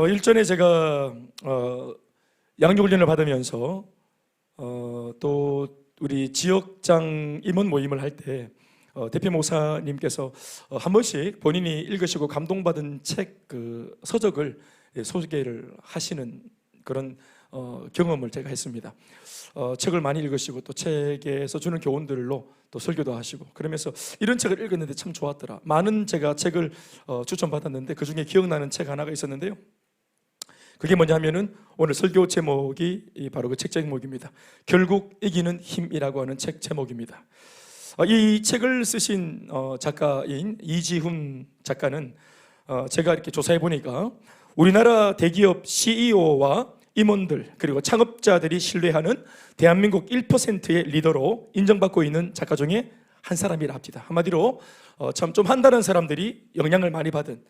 일전에 제가 양육훈련을 받으면서 또 우리 지역장 임원 모임을 할 때 대표 목사님께서 한 번씩 본인이 읽으시고 감동받은 책 서적을 소개를 하시는 그런 경험을 제가 했습니다. 책을 많이 읽으시고 또 책에서 주는 교훈들로 또 설교도 하시고, 그러면서 이런 책을 읽었는데 참 좋았더라. 많은 제가 책을 추천받았는데 그 중에 기억나는 책 하나가 있었는데요. 그게 뭐냐면은 오늘 설교 제목이 바로 그 책 제목입니다. 결국 이기는 힘이라고 하는 책 제목입니다. 이 책을 쓰신 작가인 이지훈 작가는 제가 이렇게 조사해 보니까 우리나라 대기업 CEO와 임원들 그리고 창업자들이 신뢰하는 대한민국 1%의 리더로 인정받고 있는 작가 중에 한 사람이라 합니다. 한마디로 참 좀 한다는 사람들이 영향을 많이 받은,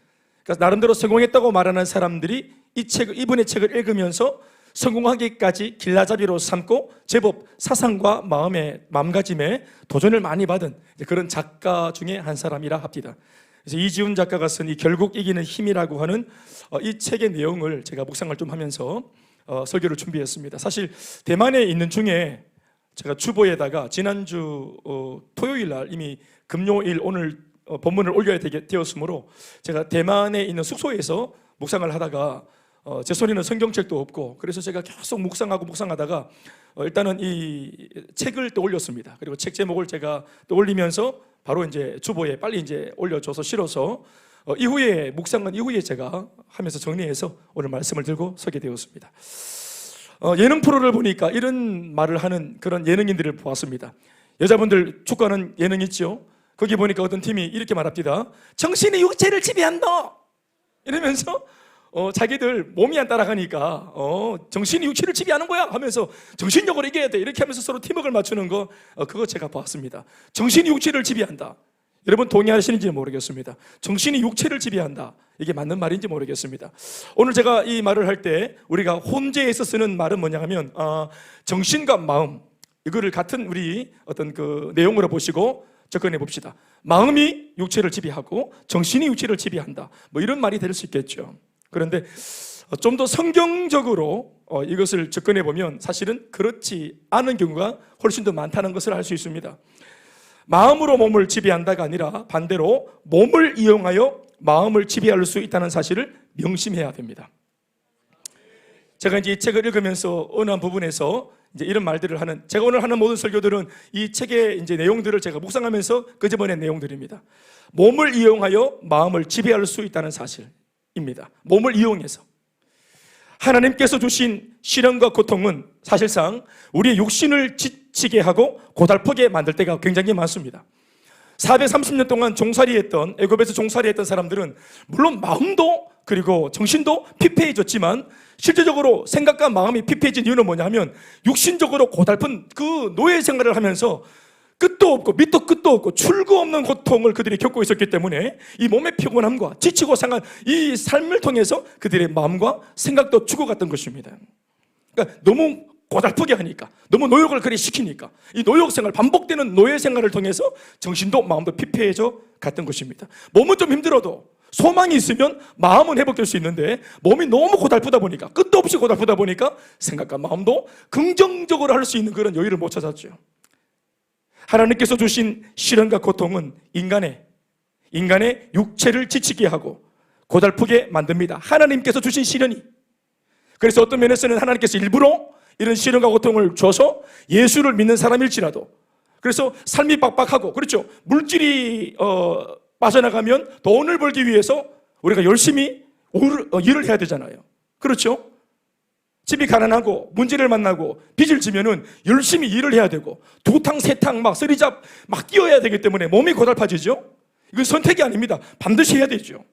그러니까 나름대로 성공했다고 말하는 사람들이 이분의 책을 읽으면서 성공하기까지 길라잡이로 삼고 제법 사상과 마음가짐에 도전을 많이 받은 그런 작가 중에 한 사람이라 합니다. 그래서 이지훈 작가가 쓴 이 결국 이기는 힘이라고 하는 이 책의 내용을 제가 묵상을 좀 하면서 설교를 준비했습니다. 사실 대만에 있는 중에 제가 주보에다가 지난주 토요일 날 이미 금요일 오늘 본문을 올려야 되었으므로 제가 대만에 있는 숙소에서 묵상을 하다가 제 손에는 성경책도 없고, 그래서 제가 계속 묵상하다가 일단은 이 책을 또 올렸습니다. 그리고 책 제목을 제가 또 올리면서 바로 이제 주보에 빨리 이제 올려줘서 실어서 이후에 묵상은 이후에 제가 하면서 정리해서 오늘 말씀을 들고 서게 되었습니다. 예능 프로를 보니까 이런 말을 하는 그런 예능인들을 보았습니다. 여자분들 축구하는 예능 있죠? 거기 보니까 어떤 팀이 이렇게 말합니다. 정신이 육체를 지배한다 이러면서 자기들 몸이 안 따라가니까 정신이 육체를 지배하는 거야 하면서 정신력으로 이겨야 돼 이렇게 하면서 서로 팀워크를 맞추는 거 그거 제가 봤습니다. 정신이 육체를 지배한다. 여러분 동의하시는지 모르겠습니다. 정신이 육체를 지배한다. 이게 맞는 말인지 모르겠습니다. 오늘 제가 이 말을 할 때 우리가 혼재에서 쓰는 말은 뭐냐 하면 정신과 마음, 이거를 같은 우리 어떤 그 내용으로 보시고 접근해 봅시다. 마음이 육체를 지배하고 정신이 육체를 지배한다. 뭐 이런 말이 될 수 있겠죠. 그런데 좀 더 성경적으로 이것을 접근해 보면 사실은 그렇지 않은 경우가 훨씬 더 많다는 것을 알 수 있습니다. 마음으로 몸을 지배한다가 아니라 반대로 몸을 이용하여 마음을 지배할 수 있다는 사실을 명심해야 됩니다. 제가 이제 이 책을 읽으면서 어느 한 부분에서 이제 이런 말들을 하는, 제가 오늘 하는 모든 설교들은 이 책의 이제 내용들을 제가 묵상하면서 끄집어낸 내용들입니다. 몸을 이용하여 마음을 지배할 수 있다는 사실입니다. 몸을 이용해서 하나님께서 주신 시련과 고통은 사실상 우리의 육신을 지치게 하고 고달프게 만들 때가 굉장히 많습니다. 430년 동안 종살이했던, 애굽에서 종살이했던 사람들은 물론 마음도 그리고 정신도 피폐해졌지만 실제적으로 생각과 마음이 피폐해진 이유는 뭐냐면 육신적으로 고달픈 그 노예 생활을 하면서 끝도 없고 밑도 끝도 없고 출구 없는 고통을 그들이 겪고 있었기 때문에 이 몸의 피곤함과 지치고 상한 이 삶을 통해서 그들의 마음과 생각도 죽어갔던 것입니다. 그러니까 너무 고달프게 하니까, 너무 노역을 그리 시키니까 이 노역 생활, 반복되는 노예 생활을 통해서 정신도 마음도 피폐해져 갔던 것입니다. 몸은 좀 힘들어도 소망이 있으면 마음은 회복될 수 있는데 몸이 너무 고달프다 보니까, 끝도 없이 고달프다 보니까 생각과 마음도 긍정적으로 할 수 있는 그런 여유를 못 찾았죠. 하나님께서 주신 시련과 고통은 인간의 육체를 지치게 하고 고달프게 만듭니다. 하나님께서 주신 시련이. 그래서 어떤 면에서는 하나님께서 일부러 이런 시련과 고통을 줘서 예수를 믿는 사람일지라도, 그래서 삶이 빡빡하고, 그렇죠, 물질이 빠져나가면 돈을 벌기 위해서 우리가 열심히 일을 해야 되잖아요. 그렇죠? 집이 가난하고 문제를 만나고 빚을 지면은 열심히 일을 해야 되고 두탕 세탕 막 쓰리잡 막 뛰어야 되기 때문에 몸이 고달파지죠. 이건 선택이 아닙니다. 반드시 해야 되죠.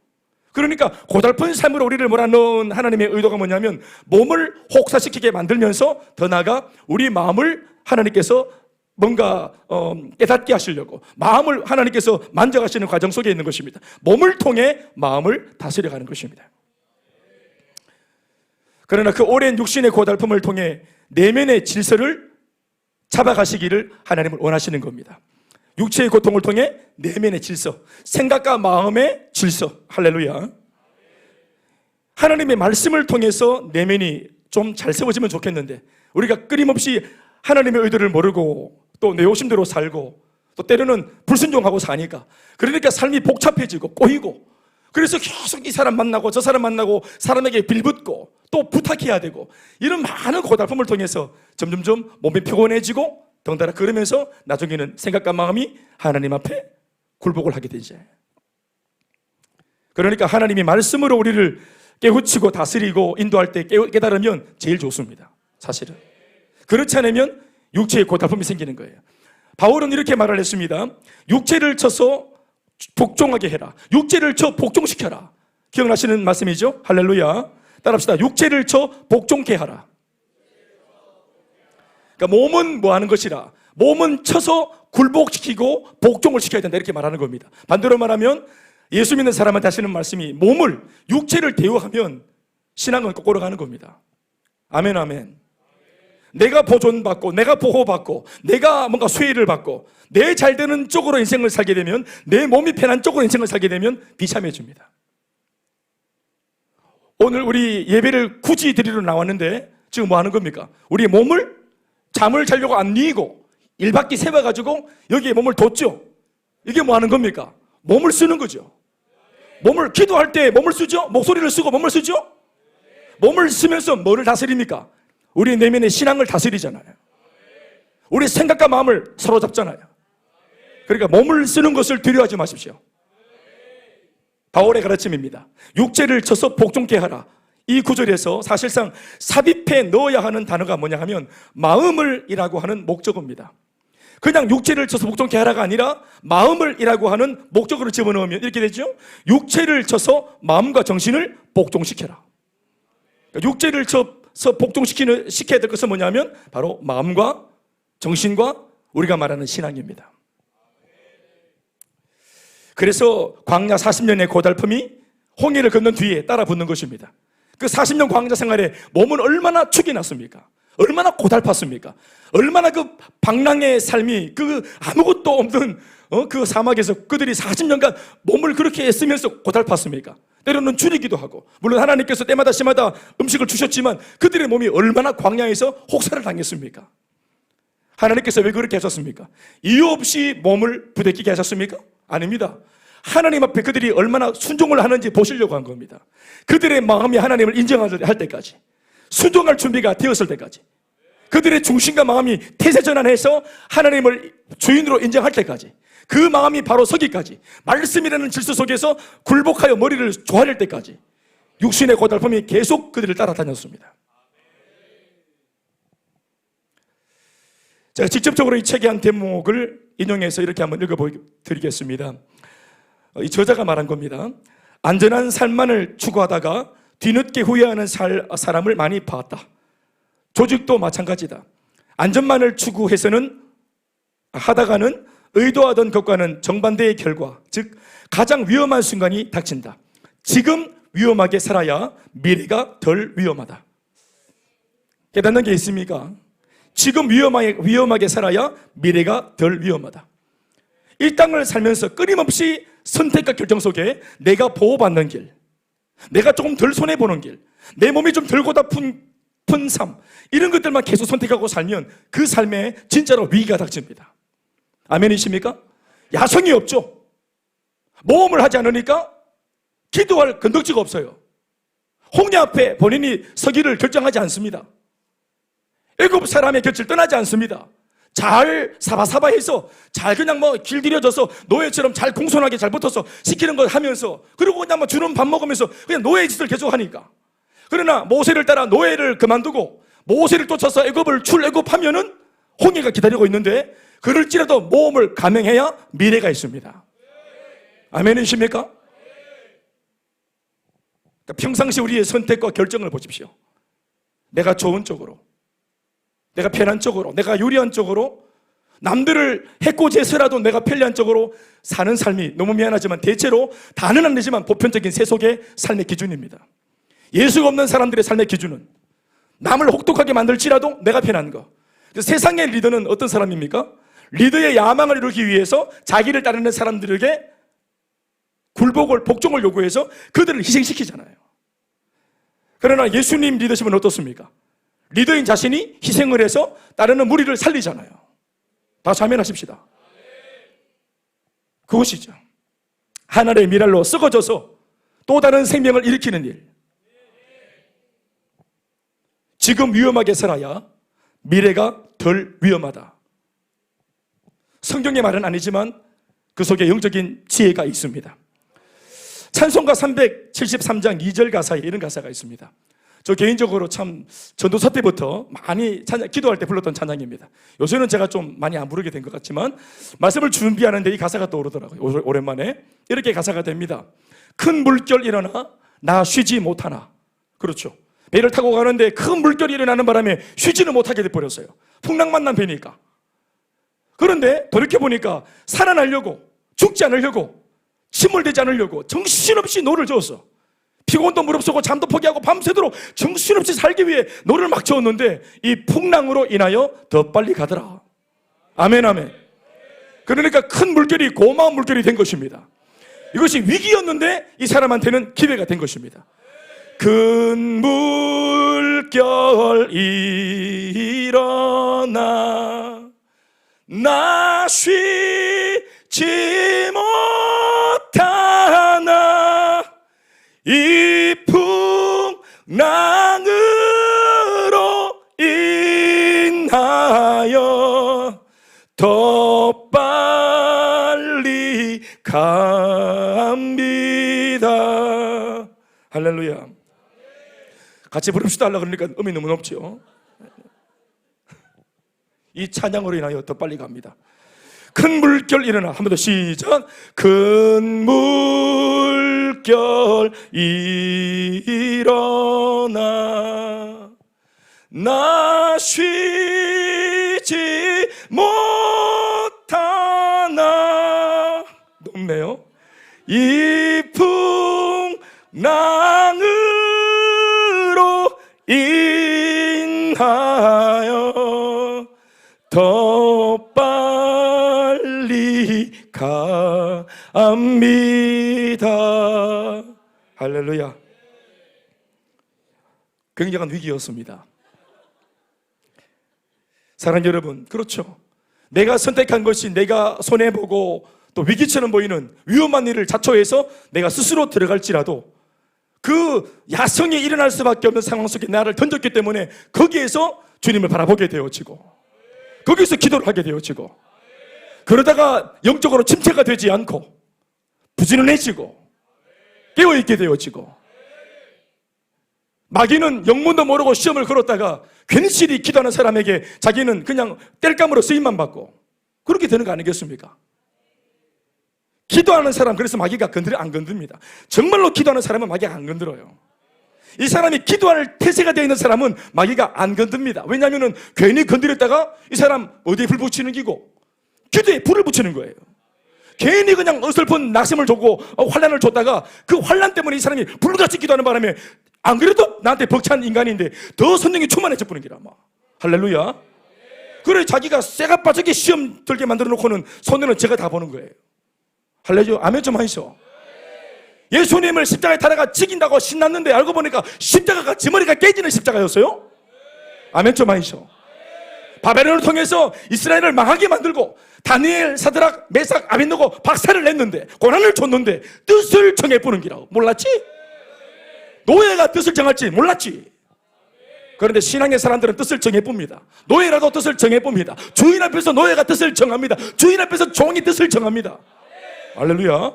그러니까 고달픈 삶으로 우리를 몰아넣은 하나님의 의도가 뭐냐면 몸을 혹사시키게 만들면서 더 나아가 우리 마음을 하나님께서 뭔가 깨닫게 하시려고 마음을 하나님께서 만져가시는 과정 속에 있는 것입니다. 몸을 통해 마음을 다스려가는 것입니다. 그러나 그 오랜 육신의 고달픔을 통해 내면의 질서를 잡아가시기를 하나님은 원하시는 겁니다. 육체의 고통을 통해 내면의 질서, 생각과 마음의 질서. 할렐루야. 하나님의 말씀을 통해서 내면이 좀 잘 세워지면 좋겠는데, 우리가 끊임없이 하나님의 의도를 모르고 또 내 욕심대로 살고 또 때로는 불순종하고 사니까, 그러니까 삶이 복잡해지고 꼬이고, 그래서 계속 이 사람 만나고 저 사람 만나고 사람에게 빌붙고 또 부탁해야 되고, 이런 많은 고달픔을 통해서 점점점 몸이 피곤해지고 덩달아 그러면서 나중에는 생각과 마음이 하나님 앞에 굴복을 하게 되죠. 그러니까 하나님이 말씀으로 우리를 깨우치고 다스리고 인도할 때 깨달으면 제일 좋습니다. 사실은 그렇지 않으면 육체의 고달픔이 생기는 거예요. 바울은 이렇게 말을 했습니다. 육체를 쳐서 복종하게 해라. 육체를 쳐 복종시켜라. 기억나시는 말씀이죠? 할렐루야. 따라합시다. 육체를 쳐 복종케 하라. 그러니까 몸은 뭐 하는 것이라, 몸은 쳐서 굴복시키고 복종을 시켜야 된다, 이렇게 말하는 겁니다. 반대로 말하면 예수 믿는 사람한테 하시는 말씀이, 몸을, 육체를 대우하면 신앙은 거꾸로 가는 겁니다. 아멘, 아멘. 내가 보존받고 내가 보호받고 내가 뭔가 수혜를 받고 내 잘되는 쪽으로 인생을 살게 되면, 내 몸이 편한 쪽으로 인생을 살게 되면 비참해집니다. 오늘 우리 예배를 굳이 드리러 나왔는데 지금 뭐 하는 겁니까? 우리 몸을 잠을 자려고 안 뉘고 1바퀴 세워가지고 여기에 몸을 뒀죠. 이게 뭐 하는 겁니까? 몸을 쓰는 거죠. 몸을, 기도할 때 몸을 쓰죠. 목소리를 쓰고 몸을 쓰죠. 몸을 쓰면서 뭐를 다스립니까? 우리 내면의 신앙을 다스리잖아요. 우리 생각과 마음을 사로잡잖아요. 그러니까 몸을 쓰는 것을 두려워하지 마십시오. 바울의 가르침입니다. 육체를 쳐서 복종케 하라. 이 구절에서 사실상 삽입해 넣어야 하는 단어가 뭐냐 하면 마음을 이라고 하는 목적어입니다. 그냥 육체를 쳐서 복종케 하라가 아니라 마음을 이라고 하는 목적어를 집어넣으면 이렇게 되죠. 육체를 쳐서 마음과 정신을 복종시켜라. 그러니까 육체를 쳐서 복종시켜야 될 것은 뭐냐면 바로 마음과 정신과 우리가 말하는 신앙입니다. 그래서 광야 40년의 고달픔이 홍해를 건넌 뒤에 따라 붙는 것입니다. 그 40년 광야 생활에 몸은 얼마나 축이 났습니까? 얼마나 고달팠습니까? 얼마나 그 방랑의 삶이, 그 아무것도 없는 그 사막에서 그들이 40년간 몸을 그렇게 애쓰면서 고달팠습니까? 때로는 줄이기도 하고, 물론 하나님께서 때마다 시마다 음식을 주셨지만 그들의 몸이 얼마나 광야에서 혹사를 당했습니까? 하나님께서 왜 그렇게 하셨습니까? 이유 없이 몸을 부대끼게 하셨습니까? 아닙니다. 하나님 앞에 그들이 얼마나 순종을 하는지 보시려고 한 겁니다. 그들의 마음이 하나님을 인정할 때까지, 순종할 준비가 되었을 때까지, 그들의 중심과 마음이 태세전환해서 하나님을 주인으로 인정할 때까지, 그 마음이 바로 서기까지, 말씀이라는 질서 속에서 굴복하여 머리를 조아릴 때까지 육신의 고달픔이 계속 그들을 따라다녔습니다. 제가 직접적으로 이 책의 한 대목을 인용해서 이렇게 한번 읽어드리겠습니다. 이 저자가 말한 겁니다. 안전한 삶만을 추구하다가 뒤늦게 후회하는 사람을 많이 봤다. 조직도 마찬가지다. 안전만을 추구해서는 하다가는 의도하던 것과는 정반대의 결과, 즉 가장 위험한 순간이 닥친다. 지금 위험하게 살아야 미래가 덜 위험하다. 깨닫는 게 있습니까? 지금 위험하게 살아야 미래가 덜 위험하다. 이 땅을 살면서 끊임없이 선택과 결정 속에 내가 보호받는 길, 내가 조금 덜 손해보는 길, 내 몸이 좀 덜 고달픈 삶, 이런 것들만 계속 선택하고 살면 그 삶에 진짜로 위기가 닥칩니다. 아멘이십니까? 야성이 없죠. 모험을 하지 않으니까 기도할 건덕지가 없어요. 홍해 앞에 본인이 서기를 결정하지 않습니다. 애굽 사람의 곁을 떠나지 않습니다. 잘 사바사바해서 잘 그냥 뭐 길들여져서 노예처럼 잘 공손하게 잘 붙어서 시키는 걸 하면서, 그리고 그냥 뭐 주는 밥 먹으면서 그냥 노예 짓을 계속 하니까. 그러나 모세를 따라 노예를 그만두고 모세를 쫓아서 애굽을 출애굽하면은 홍해가 기다리고 있는데, 그럴지라도 모험을 감행해야 미래가 있습니다. 아멘이십니까? 그러니까 평상시 우리의 선택과 결정을 보십시오. 내가 좋은 쪽으로, 내가 편한 쪽으로, 내가 유리한 쪽으로, 남들을 해코지해서라도 내가 편리한 쪽으로 사는 삶이, 너무 미안하지만 대체로 다는 아니지만 보편적인 세속의 삶의 기준입니다. 예수가 없는 사람들의 삶의 기준은 남을 혹독하게 만들지라도 내가 편한 거. 세상의 리더는 어떤 사람입니까? 리더의 야망을 이루기 위해서 자기를 따르는 사람들에게 굴복을, 복종을 요구해서 그들을 희생시키잖아요. 그러나 예수님 리더십은 어떻습니까? 리더인 자신이 희생을 해서 따르는 무리를 살리잖아요. 다 자면하십시다. 그것이죠. 하늘의 미랄로 썩어져서 또 다른 생명을 일으키는 일. 지금 위험하게 살아야 미래가 덜 위험하다. 성경의 말은 아니지만 그 속에 영적인 지혜가 있습니다. 찬송가 373장 2절 가사에 이런 가사가 있습니다. 저 개인적으로 참 전도사 때부터 많이 기도할 때 불렀던 찬양입니다. 요새는 제가 좀 많이 안 부르게 된 것 같지만 말씀을 준비하는데 이 가사가 떠오르더라고요. 오랜만에 이렇게 가사가 됩니다. 큰 물결 일어나 나 쉬지 못하나. 그렇죠. 배를 타고 가는데 큰 물결이 일어나는 바람에 쉬지는 못하게 돼버렸어요. 풍랑만 난 배니까. 그런데 돌이켜보니까 살아나려고, 죽지 않으려고, 침몰되지 않으려고 정신없이 노를 저었어. 피곤도 무릅쓰고 잠도 포기하고 밤새도록 정신없이 살기 위해 노를 막 저었는데 이 풍랑으로 인하여 더 빨리 가더라. 아멘, 아멘. 그러니까 큰 물결이 고마운 물결이 된 것입니다. 이것이 위기였는데 이 사람한테는 기회가 된 것입니다. 큰 물결 일어나 나 쉬지 못하나 이 풍랑으로 인하여 더 빨리 갑니다. 할렐루야. 같이 부릅시다 하려고 그러니까 음이 너무 높죠. 이 찬양으로 인하여 더 빨리 갑니다. 큰 물결 일어나. 한 번 더 시작. 큰 물결 일어나 나 쉬지 못하나. 높네요. 이 풍랑으로 인하여 더 빨리 갑니다. 할렐루야. 굉장한 위기였습니다. 사랑하는 여러분, 그렇죠. 내가 선택한 것이 내가 손해보고 또 위기처럼 보이는 위험한 일을 자초해서 내가 스스로 들어갈지라도 그 야성이 일어날 수밖에 없는 상황 속에 나를 던졌기 때문에 거기에서 주님을 바라보게 되어지고 거기서 기도를 하게 되어지고 그러다가 영적으로 침체가 되지 않고 부지런해지고 깨어있게 되어지고 마귀는 영문도 모르고 시험을 걸었다가 괜시리 기도하는 사람에게 자기는 그냥 땔감으로 쓰임만 받고 그렇게 되는 거 아니겠습니까? 기도하는 사람, 그래서 마귀가 안 건듭니다. 정말로 기도하는 사람은 마귀가 안 건드려요. 이 사람이 기도할 태세가 되어 있는 사람은 마귀가 안 건듭니다. 왜냐하면 괜히 건드렸다가 이 사람 어디에 불 붙이는 기고 기도에 불을 붙이는 거예요. 괜히 그냥 어설픈 낙심을 줬고 환난을 줬다가 그 환난 때문에 이 사람이 불같이 기도하는 바람에 안 그래도 나한테 벅찬 인간인데 더 성령이 충만해져 버리는 기라. 할렐루야. 그래 자기가 쇠가 빠지게 시험 들게 만들어 놓고는 손해는 제가 다 보는 거예요. 할렐루야. 아멘 좀 하시오. 예수님을 십자가에 달아가 죽인다고 신났는데 알고 보니까 십자가가 제 머리가 깨지는 십자가였어요. 아멘 좀 하시오. 바벨론을 통해서 이스라엘을 망하게 만들고 다니엘, 사드락, 메삭, 아벤노고 박살을 냈는데 고난을 줬는데 뜻을 정해보는 기라고. 몰랐지? 노예가 뜻을 정할지 몰랐지? 그런데 신앙의 사람들은 뜻을 정해봅니다. 노예라도 뜻을 정해봅니다. 주인 앞에서 노예가 뜻을 정합니다. 주인 앞에서 종이 뜻을 정합니다. 할렐루야.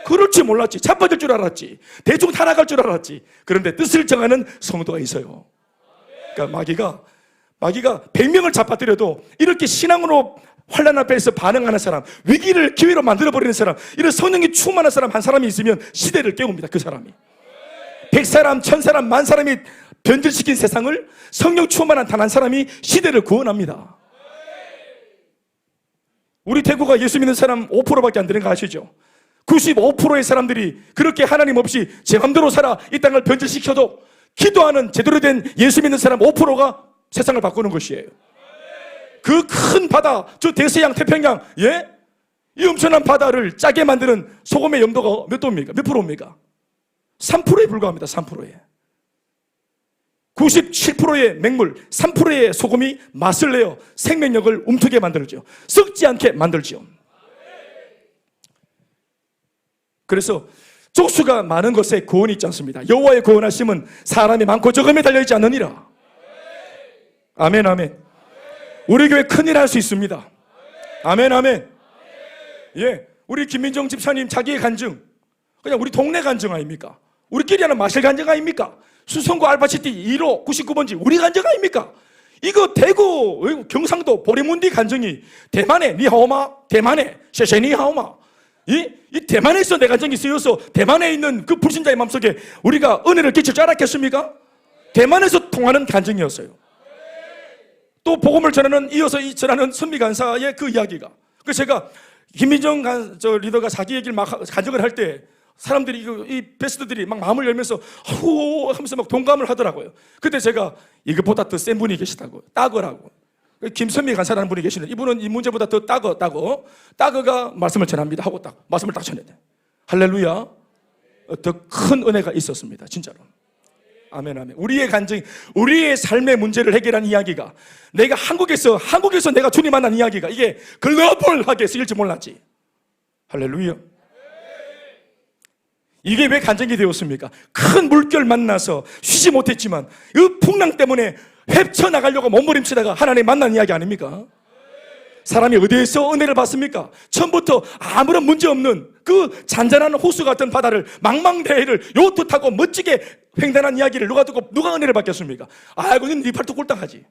그럴 줄 몰랐지. 자빠질 줄 알았지. 대충 타락할 줄 알았지. 그런데 뜻을 정하는 성도가 있어요. 그러니까 마귀가 100명을 잡아들여도 이렇게 신앙으로 환난 앞에서 반응하는 사람, 위기를 기회로 만들어버리는 사람, 이런 성령이 충만한 사람 한 사람이 있으면 시대를 깨웁니다. 그 사람이 100사람, 1000사람, 10,000사람이 변질시킨 세상을 성령 충만한 단 한 사람이 시대를 구원합니다. 우리 대구가 예수 믿는 사람 5%밖에 안 되는 거 아시죠? 95%의 사람들이 그렇게 하나님 없이 제 맘대로 살아 이 땅을 변질시켜도 기도하는 제대로 된 예수 믿는 사람 5%가 세상을 바꾸는 것이에요. 그 큰 바다, 저 대서양, 태평양, 예? 이 엄청난 바다를 짜게 만드는 소금의 염도가 몇 도입니까? 몇 프로입니까? 3%에 불과합니다. 3%에. 97%의 맹물, 3%의 소금이 맛을 내어 생명력을 움트게 만들죠. 썩지 않게 만들죠. 그래서 족수가 많은 것에 구원이 있지 않습니다. 여호와의 구원하심은 사람이 많고 적음에 달려있지 않느니라. 아멘, 아멘. 우리 교회 큰일 할 수 있습니다. 아멘, 아멘. 예, 우리 김민정 집사님 자기의 간증, 그냥 우리 동네 간증 아닙니까? 우리끼리 하는 마실 간증 아닙니까? 수성구 알파시티 1호 99번지 우리 간증 아닙니까? 이거 대구 경상도 보리문디 간증이 대만에 니하오마, 대만에 셰셰니하오마, 이 대만에서 내 간증이 쓰여서 대만에 있는 그 불신자의 마음속에 우리가 은혜를 끼칠 줄 알았겠습니까? 대만에서 통하는 간증이었어요. 또 복음을 전하는, 이어서 전하는 선미 간사의 그 이야기가, 그 제가 김민정 리더가 자기 얘기를 막 간증을 할 때 사람들이, 이 베스트들이 막 마음을 열면서 후 하면서 막 동감을 하더라고요. 그때 제가 이것보다 더 센 분이 계시다고, 따거라고, 김선미 간사라는 분이 계시는데, 이분은 이 문제보다 더 따거가 말씀을 전합니다 하고 딱 말씀을 딱 전해야 돼. 할렐루야. 더 큰 은혜가 있었습니다, 진짜로. 아멘, 아멘. 우리의 간증, 우리의 삶의 문제를 해결한 이야기가, 내가 한국에서 내가 주님 만난 이야기가 이게 글로벌하게 쓰일지 몰랐지. 할렐루야. 이게 왜 간증이 되었습니까? 큰 물결 만나서 쉬지 못했지만 이 풍랑 때문에 헤쳐나가려고 몸부림치다가 하나님 만난 이야기 아닙니까? 사람이 어디에서 은혜를 받습니까? 처음부터 아무런 문제 없는 그 잔잔한 호수 같은 바다를, 망망대해를 요트 타고 멋지게 횡단한 이야기를 누가 듣고 누가 은혜를 받겠습니까? 아이고, 네 팔뚝 꼴딱하지.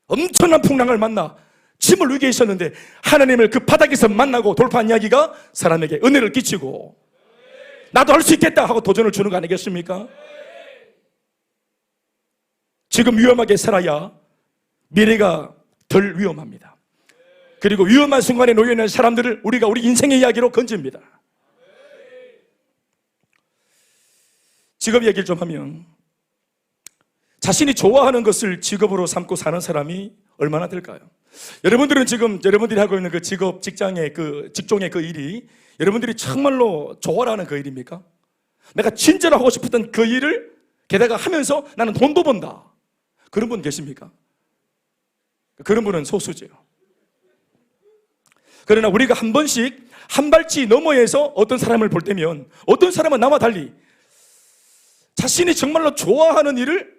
엄청난 풍랑을 만나 짐을 위기에 있었는데 하나님을 그 바닥에서 만나고 돌파한 이야기가 사람에게 은혜를 끼치고 나도 할 수 있겠다 하고 도전을 주는 거 아니겠습니까? 지금 위험하게 살아야 미래가 덜 위험합니다. 그리고 위험한 순간에 놓여있는 사람들을 우리가 우리 인생의 이야기로 건집니다. 직업 얘기를 좀 하면, 자신이 좋아하는 것을 직업으로 삼고 사는 사람이 얼마나 될까요? 여러분들은 지금 여러분들이 하고 있는 그 직업, 직종의 그 일이 여러분들이 정말로 좋아하는 그 일입니까? 내가 진짜로 하고 싶었던 그 일을 게다가 하면서 나는 돈도 번다, 그런 분 계십니까? 그런 분은 소수죠. 그러나 우리가 한 번씩 한 발치 너머에서 어떤 사람을 볼 때면, 어떤 사람은 나와 달리 자신이 정말로 좋아하는 일을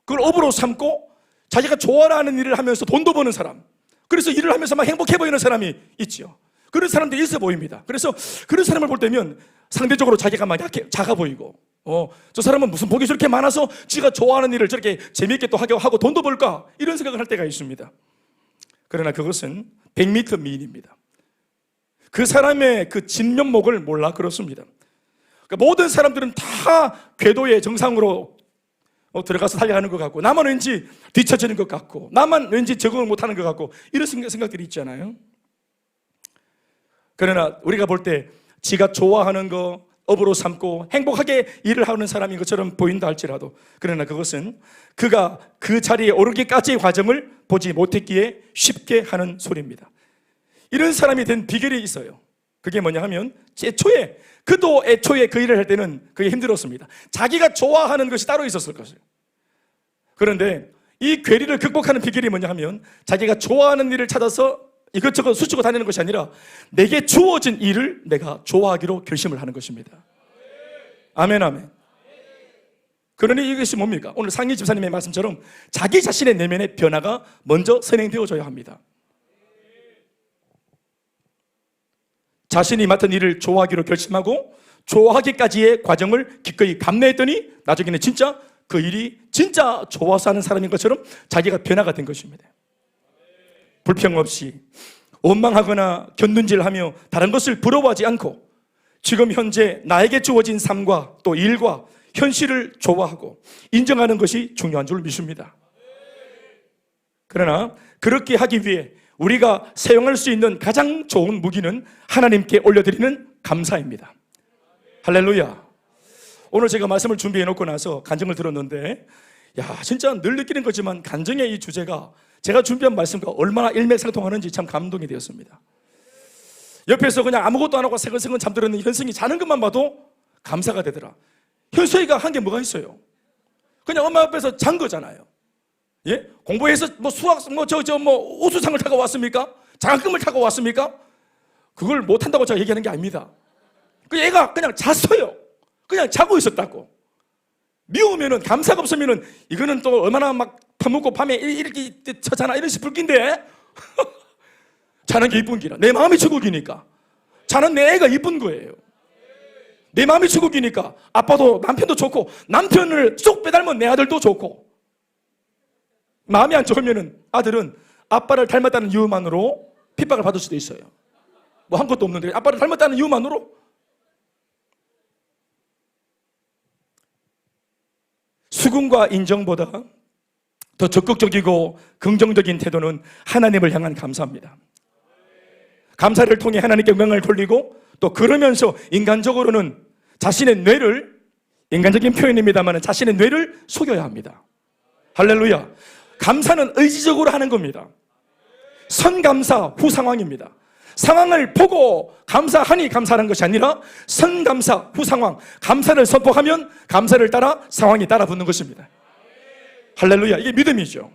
그걸 업으로 삼고 자기가 좋아하는 일을 하면서 돈도 버는 사람, 그래서 일을 하면서 막 행복해 보이는 사람이 있죠. 그런 사람들이 있어 보입니다. 그래서 그런 사람을 볼 때면 상대적으로 자기가 막 약해, 작아 보이고, 저 사람은 무슨 복이 저렇게 많아서 지가 좋아하는 일을 저렇게 재미있게 또 하고 돈도 벌까, 이런 생각을 할 때가 있습니다. 그러나 그것은 100m 미인입니다. 그 사람의 그 진면목을 몰라 그렇습니다. 그러니까 모든 사람들은 다 궤도의 정상으로 들어가서 달려가는 것 같고, 나만 왠지 뒤처지는 것 같고, 나만 왠지 적응을 못하는 것 같고, 이런 생각들이 있잖아요. 그러나 우리가 볼 때 지가 좋아하는 거 업으로 삼고 행복하게 일을 하는 사람인 것처럼 보인다 할지라도, 그러나 그것은 그가 그 자리에 오르기까지의 과정을 보지 못했기에 쉽게 하는 소리입니다. 이런 사람이 된 비결이 있어요. 그게 뭐냐 하면, 그도 애초에 그 일을 할 때는 그게 힘들었습니다. 자기가 좋아하는 것이 따로 있었을 것이에요. 그런데 이 괴리를 극복하는 비결이 뭐냐 하면, 자기가 좋아하는 일을 찾아서 이것저것 수치고 다니는 것이 아니라 내게 주어진 일을 내가 좋아하기로 결심을 하는 것입니다. 아멘, 아멘. 그러니 이것이 뭡니까? 오늘 상희 집사님의 말씀처럼 자기 자신의 내면의 변화가 먼저 선행되어져야 합니다. 자신이 맡은 일을 좋아하기로 결심하고 좋아하기까지의 과정을 기꺼이 감내했더니 나중에는 진짜 그 일이 진짜 좋아서 하는 사람인 것처럼 자기가 변화가 된 것입니다. 불평 없이 원망하거나 견눈질하며 다른 것을 부러워하지 않고 지금 현재 나에게 주어진 삶과 또 일과 현실을 좋아하고 인정하는 것이 중요한 줄 믿습니다. 그러나 그렇게 하기 위해 우리가 사용할 수 있는 가장 좋은 무기는 하나님께 올려드리는 감사입니다. 할렐루야. 오늘 제가 말씀을 준비해 놓고 나서 간증을 들었는데, 야, 진짜 늘 느끼는 거지만 간증의 이 주제가 제가 준비한 말씀과 얼마나 일맥상통하는지 참 감동이 되었습니다. 옆에서 그냥 아무것도 안 하고 새근새근 잠들었는 현승이 자는 것만 봐도 감사가 되더라. 현승이가 한 게 뭐가 있어요? 그냥 엄마 앞에서 잔 거잖아요. 예? 공부해서 뭐 수학 우수상을 타고 왔습니까? 장학금을 타고 왔습니까? 그걸 못 한다고 제가 얘기하는 게 아닙니다. 그 애가 그냥 잤어요. 그냥 자고 있었다고. 미우면은, 감사가 없으면은 이거는 또 얼마나 막 파묻고 밤에 이렇게 쳐잖아, 이런 식불 낀데 자는 게 이쁜 기라. 내 마음이 천국이니까. 자는 내 애가 이쁜 거예요. 내 마음이 천국이니까 아빠도, 남편도 좋고, 남편을 쏙 빼닮은 내 아들도 좋고. 마음이 안 좋으면은 아들은 아빠를 닮았다는 이유만으로 핍박을 받을 수도 있어요. 뭐 한 것도 없는데 아빠를 닮았다는 이유만으로. 수긍과 인정보다 더 적극적이고 긍정적인 태도는 하나님을 향한 감사입니다. 감사를 통해 하나님께 영광을 돌리고, 또 그러면서 인간적으로는 자신의 뇌를, 인간적인 표현입니다만 자신의 뇌를 속여야 합니다. 할렐루야. 감사는 의지적으로 하는 겁니다. 선감사 후상황입니다. 상황을 보고 감사하니 감사하는 것이 아니라 선감사 후상황, 감사를 선포하면 감사를 따라 상황이 따라 붙는 것입니다. 할렐루야. 이게 믿음이죠.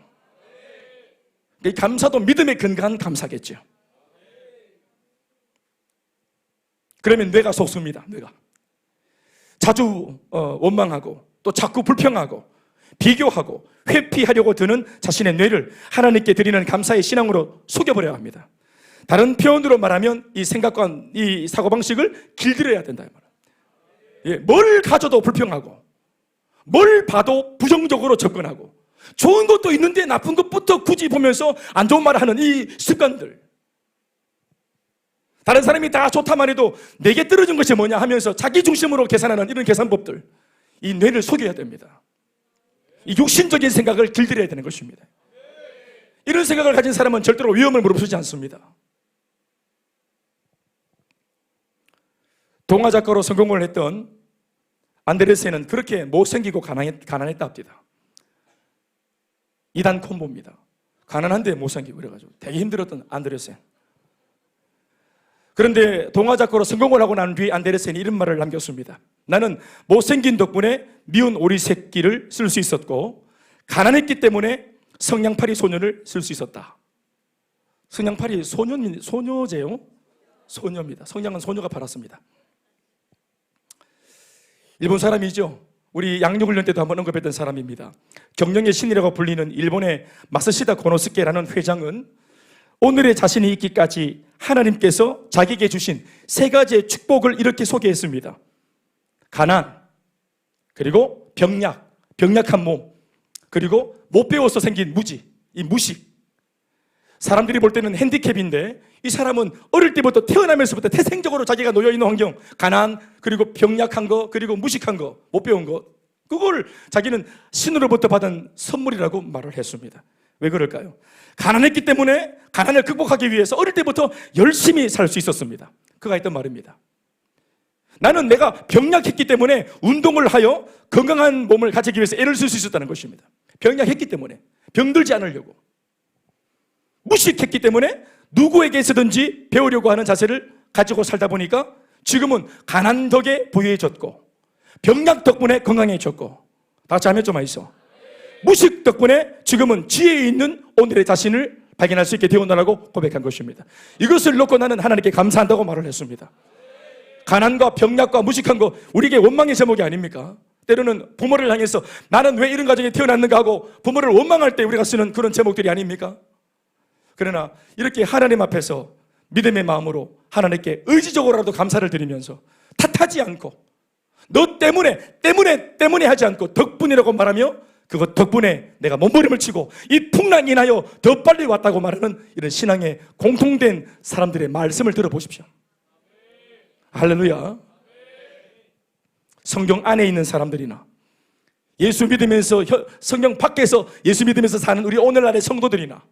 이 감사도 믿음에 근거한 감사겠죠. 그러면 뇌가 속습니다. 뇌가 자주 원망하고, 또 자꾸 불평하고 비교하고 회피하려고 드는 자신의 뇌를 하나님께 드리는 감사의 신앙으로 속여버려야 합니다. 다른 표현으로 말하면 이 생각과 이 사고방식을 길들여야 된다. 예, 뭘 가져도 불평하고, 뭘 봐도 부정적으로 접근하고, 좋은 것도 있는데 나쁜 것부터 굳이 보면서 안 좋은 말을 하는 이 습관들. 다른 사람이 다 좋다만 해도 내게 떨어진 것이 뭐냐 하면서 자기 중심으로 계산하는 이런 계산법들, 이 뇌를 속여야 됩니다. 이 육신적인 생각을 길들여야 되는 것입니다. 이런 생각을 가진 사람은 절대로 위험을 무릅쓰지 않습니다. 동화 작가로 성공을 했던 안데르센은 그렇게 못생기고 가난했다 합니다. 이단 콤보입니다. 가난한데 못생기고 그래가지고 되게 힘들었던 안데르센. 그런데 동화 작가로 성공을 하고 난 뒤에 안데르센이 이런 말을 남겼습니다. 나는 못생긴 덕분에 미운 오리 새끼를 쓸 수 있었고, 가난했기 때문에 성냥팔이 소년을 쓸 수 있었다. 성냥팔이 소녀제요? 소녀입니다. 성냥은 소녀가 팔았습니다. 일본 사람이죠. 우리 양육훈련 때도 한번 언급했던 사람입니다. 경영의 신이라고 불리는 일본의 마스시다 고노스케라는 회장은 오늘의 자신이 있기까지 하나님께서 자기에게 주신 세 가지의 축복을 이렇게 소개했습니다. 가난, 그리고 병약한 몸, 그리고 못 배워서 생긴 무지, 이 무식. 사람들이 볼 때는 핸디캡인데 이 사람은 어릴 때부터 태어나면서부터 태생적으로 자기가 놓여있는 환경, 가난, 그리고 병약한 거, 그리고 무식한 거, 못 배운 거, 그걸 자기는 신으로부터 받은 선물이라고 말을 했습니다. 왜 그럴까요? 가난했기 때문에 가난을 극복하기 위해서 어릴 때부터 열심히 살 수 있었습니다. 그가 했던 말입니다. 나는 내가 병약했기 때문에 운동을 하여 건강한 몸을 가지기 위해서 애를 쓸 수 있었다는 것입니다. 병약했기 때문에, 병들지 않으려고. 무식했기 때문에 누구에게서든지 배우려고 하는 자세를 가지고 살다 보니까 지금은 가난 덕에 부유해졌고, 병약 덕분에 건강해졌고, 다 같이 하면 좀 있어. 무식 덕분에 지금은 지혜 있는 오늘의 자신을 발견할 수 있게 되었다라고 고백한 것입니다. 이것을 놓고 나는 하나님께 감사한다고 말을 했습니다. 가난과 병약과 무식한 거 우리에게 원망의 제목이 아닙니까? 때로는 부모를 향해서 나는 왜 이런 가정에 태어났는가 하고 부모를 원망할 때 우리가 쓰는 그런 제목들이 아닙니까? 그러나 이렇게 하나님 앞에서 믿음의 마음으로 하나님께 의지적으로라도 감사를 드리면서 탓하지 않고, 너 때문에 하지 않고 덕분이라고 말하며, 그것 덕분에 내가 몸부림을 치고 이 풍랑이 인하여 더 빨리 왔다고 말하는 이런 신앙의 공통된 사람들의 말씀을 들어보십시오. 할렐루야. 성경 안에 있는 사람들이나 예수 믿으면서 성경 밖에서 예수 믿으면서 사는 우리 오늘날의 성도들이나,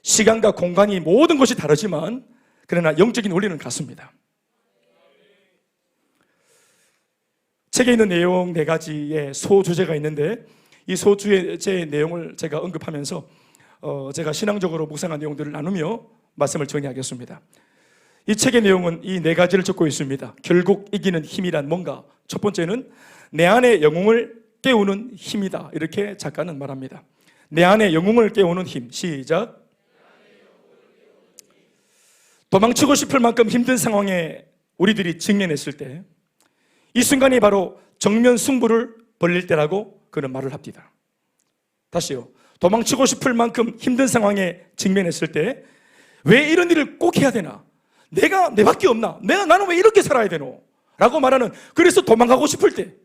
시간과 공간이 모든 것이 다르지만 그러나 영적인 원리는 같습니다. 책에 있는 내용 4가지의 소주제가 있는데 이 소주제의 내용을 제가 언급하면서 제가 신앙적으로 묵상한 내용들을 나누며 말씀을 정리하겠습니다. 이 책의 내용은 이 4가지를 적고 있습니다. 결국 이기는 힘이란 뭔가? 첫 번째는 내 안의 영웅을 깨우는 힘이다, 이렇게 작가는 말합니다. 내 안의 영웅을 깨우는 힘. 시작. 도망치고 싶을 만큼 힘든 상황에 우리들이 직면했을 때 이 순간이 바로 정면 승부를 벌릴 때라고 그는 말을 합니다. 다시요. 도망치고 싶을 만큼 힘든 상황에 직면했을 때 왜 이런 일을 꼭 해야 되나? 내밖에 없나? 나는 왜 이렇게 살아야 되노? 라고 말하는, 그래서 도망가고 싶을 때,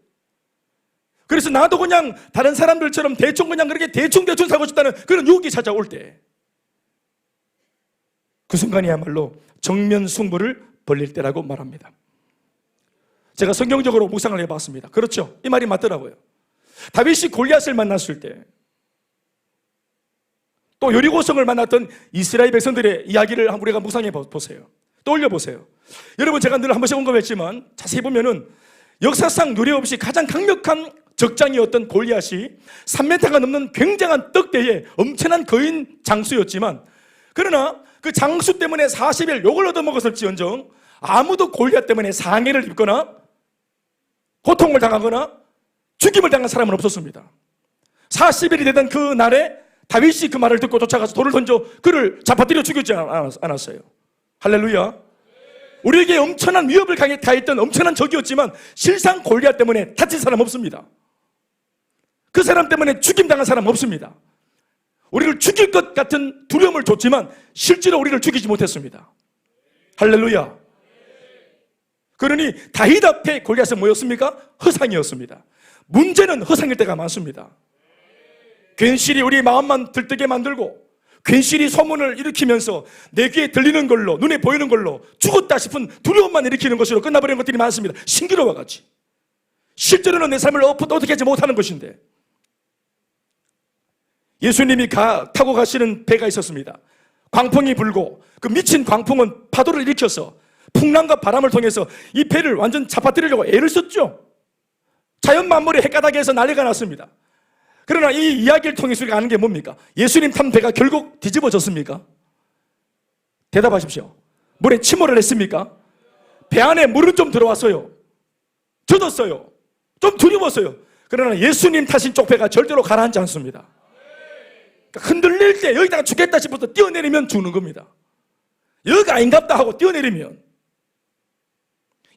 그래서 나도 그냥 다른 사람들처럼 대충 그냥 그렇게 대충 살고 싶다는 그런 유혹이 찾아올 때, 그 순간이야말로 정면 승부를 벌릴 때라고 말합니다. 제가 성경적으로 묵상을 해봤습니다. 그렇죠? 이 말이 맞더라고요. 다윗이 골리앗을 만났을 때, 또 여리고성을 만났던 이스라엘 백성들의 이야기를 우리가 묵상해 보세요. 떠올려 보세요. 여러분, 제가 늘 한 번씩 언급했지만 자세히 보면은 역사상 유례없이 가장 강력한 적장이었던 골리앗이 3m가 넘는 굉장한 떡대에 엄청난 거인 장수였지만, 그러나 그 장수 때문에 40일 욕을 얻어먹었을지언정 아무도 골리앗 때문에 상해를 입거나 고통을 당하거나 죽임을 당한 사람은 없었습니다. 40일이 되던 그 날에 다윗이 그 말을 듣고 쫓아가서 돌을 던져 그를 잡아들여 죽이지 않았어요. 할렐루야. 우리에게 엄청난 위협을 가했던 엄청난 적이었지만 실상 골리앗 때문에 다친 사람 없습니다. 그 사람 때문에 죽임당한 사람 없습니다. 우리를 죽일 것 같은 두려움을 줬지만 실제로 우리를 죽이지 못했습니다. 할렐루야. 그러니 다윗 앞에 골리앗은 뭐였습니까? 허상이었습니다. 문제는 허상일 때가 많습니다. 괜시리 우리 마음만 들뜨게 만들고 괜시리 소문을 일으키면서 내 귀에 들리는 걸로, 눈에 보이는 걸로 죽었다 싶은 두려움만 일으키는 것으로 끝나버리는 것들이 많습니다. 신기로와 같이. 실제로는 내 삶을 어떻게 하지 못하는 것인데, 예수님이 타고 가시는 배가 있었습니다. 광풍이 불고 그 미친 광풍은 파도를 일으켜서 풍랑과 바람을 통해서 이 배를 완전 잡아뜨리려고 애를 썼죠. 자연 만물의 헷가닥에서 난리가 났습니다. 그러나 이 이야기를 통해서 우리가 아는 게 뭡니까? 예수님 탄 배가 결국 뒤집어졌습니까? 대답하십시오. 물에 침몰을 했습니까? 배 안에 물은 좀 들어왔어요. 젖었어요. 좀 두려웠어요. 그러나 예수님 타신 쪽 배가 절대로 가라앉지 않습니다. 그러니까 흔들릴 때 여기다가 죽겠다 싶어서 뛰어내리면 죽는 겁니다. 여기가 아닌갑다 하고 뛰어내리면,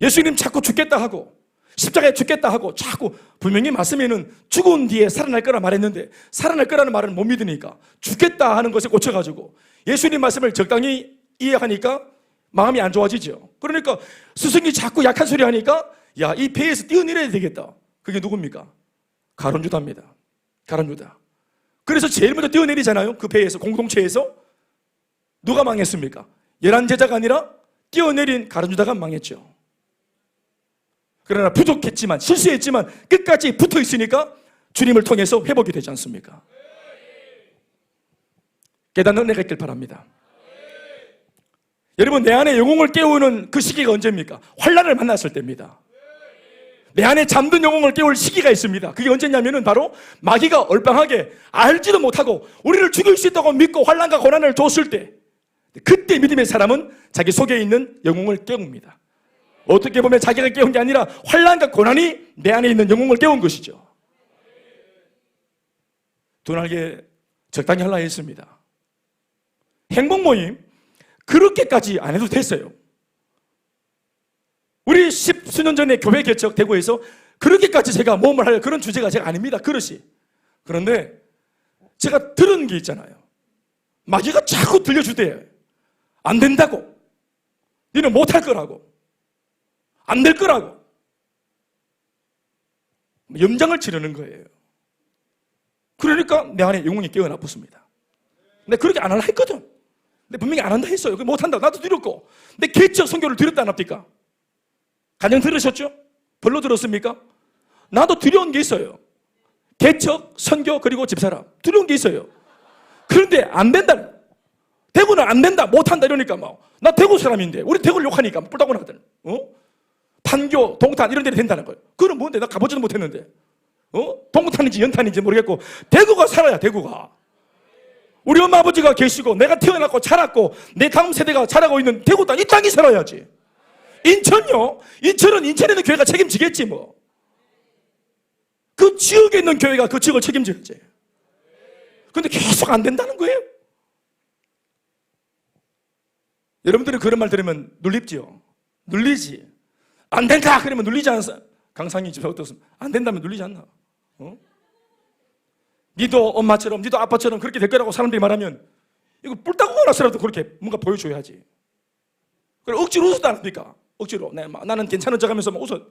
예수님 자꾸 죽겠다 하고 십자가에 죽겠다 하고 자꾸, 분명히 말씀에는 죽은 뒤에 살아날 거라 말했는데 살아날 거라는 말은 못 믿으니까 죽겠다 하는 것에 꽂혀가지고 예수님 말씀을 적당히 이해하니까 마음이 안 좋아지죠. 그러니까 스승이 자꾸 약한 소리 하니까 야, 이 배에서 뛰어내려야 되겠다. 그게 누굽니까? 가룟 유다입니다. 가룟 유다. 그래서 제일 먼저 뛰어내리잖아요. 그 배에서, 공동체에서. 누가 망했습니까? 11제자가 아니라 뛰어내린 가룟 유다가 망했죠. 그러나 부족했지만, 실수했지만 끝까지 붙어 있으니까 주님을 통해서 회복이 되지 않습니까? 깨닫는 은혜가 있길 바랍니다. 여러분, 내 안에 영웅을 깨우는 그 시기가 언제입니까? 환난을 만났을 때입니다. 내 안에 잠든 영웅을 깨울 시기가 있습니다. 그게 언제냐면은 바로 마귀가 얼빵하게 알지도 못하고 우리를 죽일 수 있다고 믿고 환난과 고난을 줬을 때, 그때 믿음의 사람은 자기 속에 있는 영웅을 깨웁니다. 어떻게 보면 자기가 깨운 게 아니라 환난과 고난이 내 안에 있는 영웅을 깨운 것이죠. 두 날개 적당히 하려 했습니다. 행복 모임 그렇게까지 안 해도 됐어요. 우리 10수년 전에 교회 개척 대구에서 그렇게까지 제가 모험을 할 그런 주제가 제가 아닙니다. 그릇이. 그런데 제가 들은 게 있잖아요. 마귀가 자꾸 들려주대요. 안 된다고. 너는 못할 거라고. 안 될 거라고. 염장을 치르는 거예요. 그러니까 내 안에 영웅이 깨어나 붙습니다. 근데 그렇게 안 하려 했거든. 근데 분명히 안 한다 했어요. 못한다. 나도 두렵고. 근데 개척 선교를 두렵다 안 합니까? 가정 들으셨죠? 별로 들었습니까? 나도 두려운 게 있어요. 개척, 선교, 그리고 집사람. 두려운 게 있어요. 그런데 안 된다. 대구는 안 된다. 못한다. 이러니까 막. 나 대구 사람인데. 우리 대구를 욕하니까 뿔따고 나거든. 판교, 동탄 이런 데는 된다는 거예요. 그건 뭔데? 나 가보지도 못했는데. 동탄인지 연탄인지 모르겠고 대구가 살아야 대구가. 우리 엄마 아버지가 계시고 내가 태어났고 자랐고 내 다음 세대가 자라고 있는 대구 땅, 이 땅이 살아야지. 인천요? 인천은 인천에 있는 교회가 책임지겠지 뭐. 그 지역에 있는 교회가 그 지역을 책임져야지. 근데 계속 안 된다는 거예요. 여러분들이 그런 말 들으면 눌립지요? 눌리지. 안 된다 그러면 눌리지 않았어? 강상희 집사 어떻습니까? 안 된다면 눌리지 않나? 니도 엄마처럼 니도 아빠처럼 그렇게 될 거라고 사람들이 말하면 이거 뿔따구 나서라도 그렇게 뭔가 보여줘야지. 그래 억지로 웃었다 않습니까? 억지로 나는 괜찮은 척하면서 막 웃어.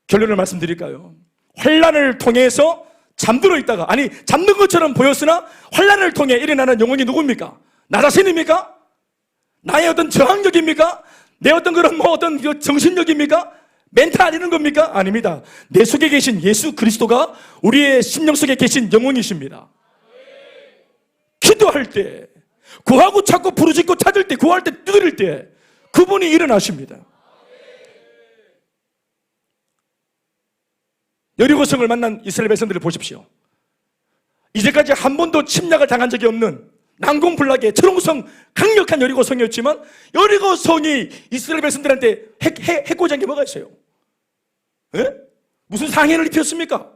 결론을 말씀드릴까요? 환난을 통해서 잠들어 있다가, 아니 잠든 것처럼 보였으나 환난을 통해 일어나는 영혼이 누굽니까? 나 자신입니까? 나의 어떤 저항력입니까? 내 어떤 그런 어떤 정신력입니까? 멘탈 이런 겁니까? 아닙니다. 내 속에 계신 예수 그리스도가 우리의 심령 속에 계신 영혼이십니다. 기도할 때, 구하고 찾고 부르짖고 찾을 때, 구할 때, 두드릴 때 그분이 일어나십니다. 여리고성을 만난 이스라엘 백성들을 보십시오. 이제까지 한 번도 침략을 당한 적이 없는 난공불락의 철옹성 강력한 여리고성이었지만 여리고성이 이스라엘 백성들한테 해코지 한 게 뭐가 있어요? 에? 무슨 상해를 입혔습니까?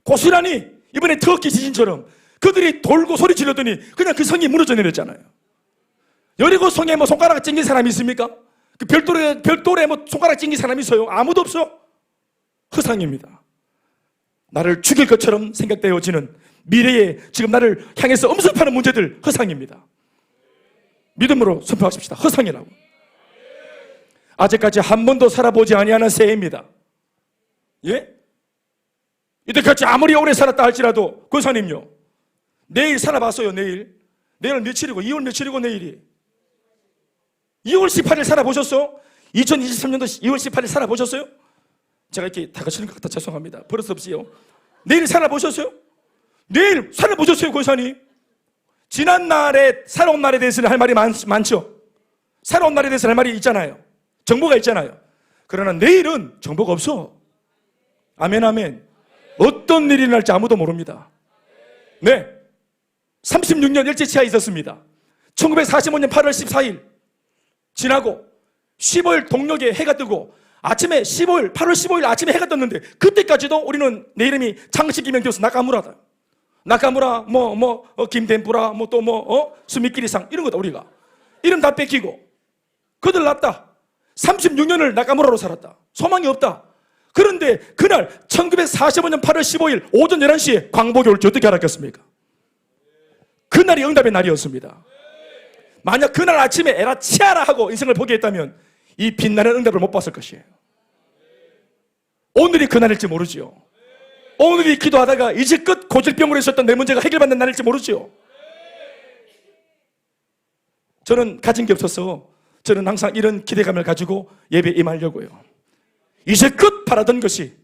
고스란히 이번에 터키 지진처럼 그들이 돌고 소리 질렀더니 그냥 그 성이 무너져 내렸잖아요. 여리고성에 뭐 손가락 찡긴 사람이 있습니까? 그 별도에 뭐 손가락 찡긴 사람이 있어요? 아무도 없어. 허상입니다. 나를 죽일 것처럼 생각되어지는 미래에 지금 나를 향해서 엄습하는 문제들 허상입니다. 믿음으로 선포하십시다. 허상이라고. 아직까지 한 번도 살아보지 아니하는 새해입니다. 예? 이때까지 아무리 오래 살았다 할지라도 권사님요, 내일 살아봤어요. 내일은 며칠이고 2월 며칠이고 내일이 2월 18일 살아보셨어? 2023년도 2월 18일 살아보셨어요? 제가 이렇게 다그치는 것 같아 죄송합니다. 버릇없이요. 내일 살아보셨어요? 내일 살아보셨어요, 권사님? 지난 날에 살아온 날에 대해서는 할 말이 많죠. 살아온 날에 대해서 할 말이 있잖아요. 정보가 있잖아요. 그러나 내일은 정보가 없어. 아멘 아멘. 어떤 일이 날지 아무도 모릅니다. 네, 36년 일제치하에 있었습니다. 1945년 8월 14일 지나고 15일 동력에 해가 뜨고 아침에 8월 15일 아침에 해가 떴는데 그때까지도 우리는 내 이름이 장식이명 교수 나카무라다. 나카무라 김덴뿌라 스미끼리상 이런 거다. 우리가 이름 다 뺏기고 그들 났다. 36년을 나카무라로 살았다. 소망이 없다. 그런데 그날 1945년 8월 15일 오전 11시에 광복이 올지 어떻게 알았겠습니까? 그날이 응답의 날이었습니다. 만약 그날 아침에 에라 치아라 하고 인생을 포기했다면 이 빛나는 응답을 못 봤을 것이에요. 오늘이 그날일지 모르지요. 오늘이 기도하다가 이제껏 고질병으로 있었던 내 문제가 해결받는 날일지 모르지요. 저는 가진 게 없어서 저는 항상 이런 기대감을 가지고 예배에 임하려고요. 이제껏 바라던 것이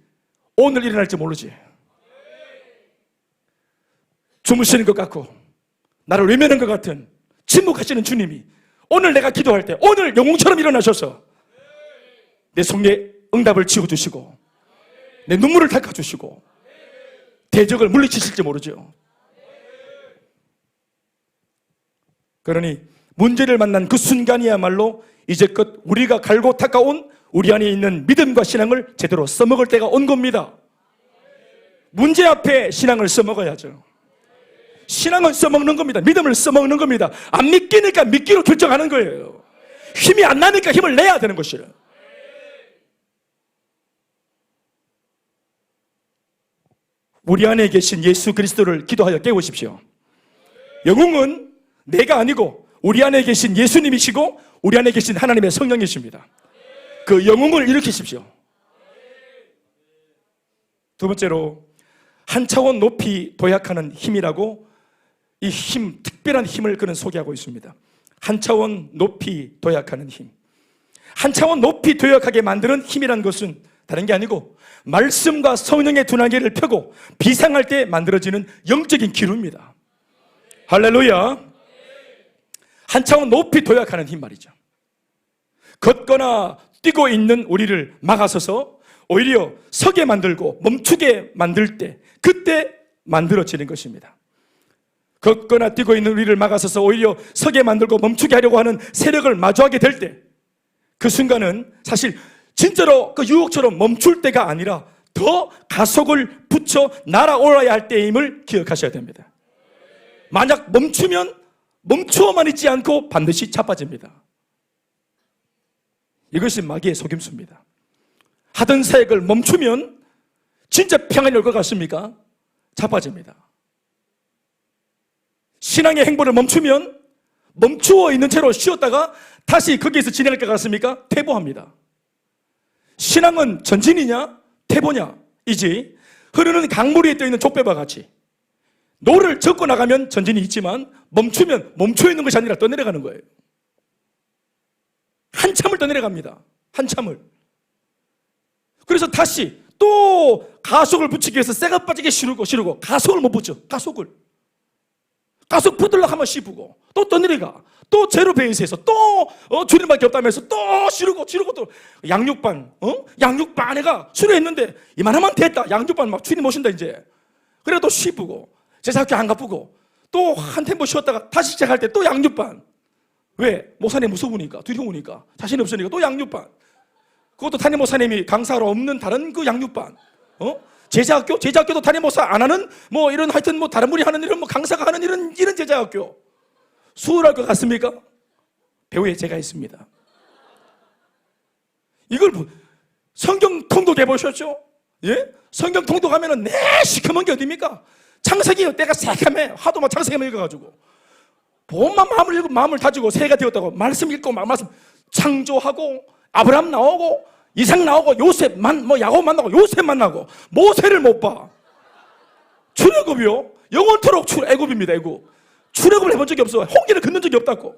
오늘 일어날지 모르지. 주무시는 것 같고 나를 외면한 것 같은 침묵하시는 주님이 오늘 내가 기도할 때 오늘 영웅처럼 일어나셔서 내 속에 응답을 지어주시고 내 눈물을 닦아주시고 대적을 물리치실지 모르죠. 그러니 문제를 만난 그 순간이야말로 이제껏 우리가 갈고 닦아온 우리 안에 있는 믿음과 신앙을 제대로 써먹을 때가 온 겁니다. 문제 앞에 신앙을 써먹어야죠. 신앙은 써먹는 겁니다. 믿음을 써먹는 겁니다. 안 믿기니까 믿기로 결정하는 거예요. 힘이 안 나니까 힘을 내야 되는 것이에요. 우리 안에 계신 예수 그리스도를 기도하여 깨우십시오. 영웅은 내가 아니고 우리 안에 계신 예수님이시고 우리 안에 계신 하나님의 성령이십니다. 그 영웅을 일으키십시오. 두 번째로 한 차원 높이 도약하는 힘이라고 이 힘, 특별한 힘을 그는 소개하고 있습니다. 한 차원 높이 도약하는 힘. 한 차원 높이 도약하게 만드는 힘이란 것은 다른 게 아니고 말씀과 성령의 두 날개를 펴고 비상할 때 만들어지는 영적인 기류입니다. 할렐루야. 한 차원 높이 도약하는 힘 말이죠. 걷거나 뛰고 있는 우리를 막아서서 오히려 서게 만들고 멈추게 만들 때, 그때 만들어지는 것입니다. 걷거나 뛰고 있는 우리를 막아서서 오히려 서게 만들고 멈추게 하려고 하는 세력을 마주하게 될 때, 그 순간은 사실 진짜로 그 유혹처럼 멈출 때가 아니라 더 가속을 붙여 날아올라야 할 때임을 기억하셔야 됩니다. 만약 멈추면 멈추어만 있지 않고 반드시 자빠집니다. 이것이 마귀의 속임수입니다. 하던 사역을 멈추면 진짜 평안이 올 것 같습니까? 자빠집니다. 신앙의 행보를 멈추면 멈추어 있는 채로 쉬었다가 다시 거기에서 진행할 것 같습니까? 퇴보합니다. 신앙은 전진이냐 퇴보냐 이지, 흐르는 강물 위에 떠있는 족배와 같이 노를 젓고 나가면 전진이 있지만 멈추면 멈춰 있는 것이 아니라 떠내려가는 거예요. 한참을 떠내려갑니다. 한참을. 그래서 다시 또 가속을 붙이기 위해서 쇠가 빠지게 시르고 가속을 못 붙여. 가속 붙으려고 하면 씹고 또 떠내려가. 또 제로 베이스에서 또 주님밖에 없다면서 또 시르고 또 양육반 양육반애가 수료했는데 이만하면 됐다. 양육반 막 주님 오신다 이제. 그래 또 씹고 제사학교 안 가쁘고 또 한 템포 쉬었다가 다시 시작할 때 또 양육반. 왜? 목사님 무서우니까, 두려우니까, 자신이 없으니까 또 양육반. 그것도 담임 목사님이 강사로 없는 다른 그 양육반. 제자학교도 담임 목사 안 하는 뭐 이런 하여튼 뭐 다른 분이 하는 이런 뭐 강사가 하는 이런 제자학교. 수월할 것 같습니까? 배후에 제가 있습니다. 이걸 성경 통독해 보셨죠? 예? 성경 통독하면은 시커먼 게 어딥니까? 창세기 때가 새카매 하도 막 창세기만 읽어가지고 본만 마음을 다지고 새가 되었다고 말씀 읽고 말씀 창조하고 아브라함 나오고 이삭 나오고 요셉 야곱 만나고 요셉 만나고 모세를 못 봐. 출애굽이요. 영원토록 애굽입니다. 애굽. 출애굽을 해본 적이 없어. 홍해를 건넌 적이 없다고.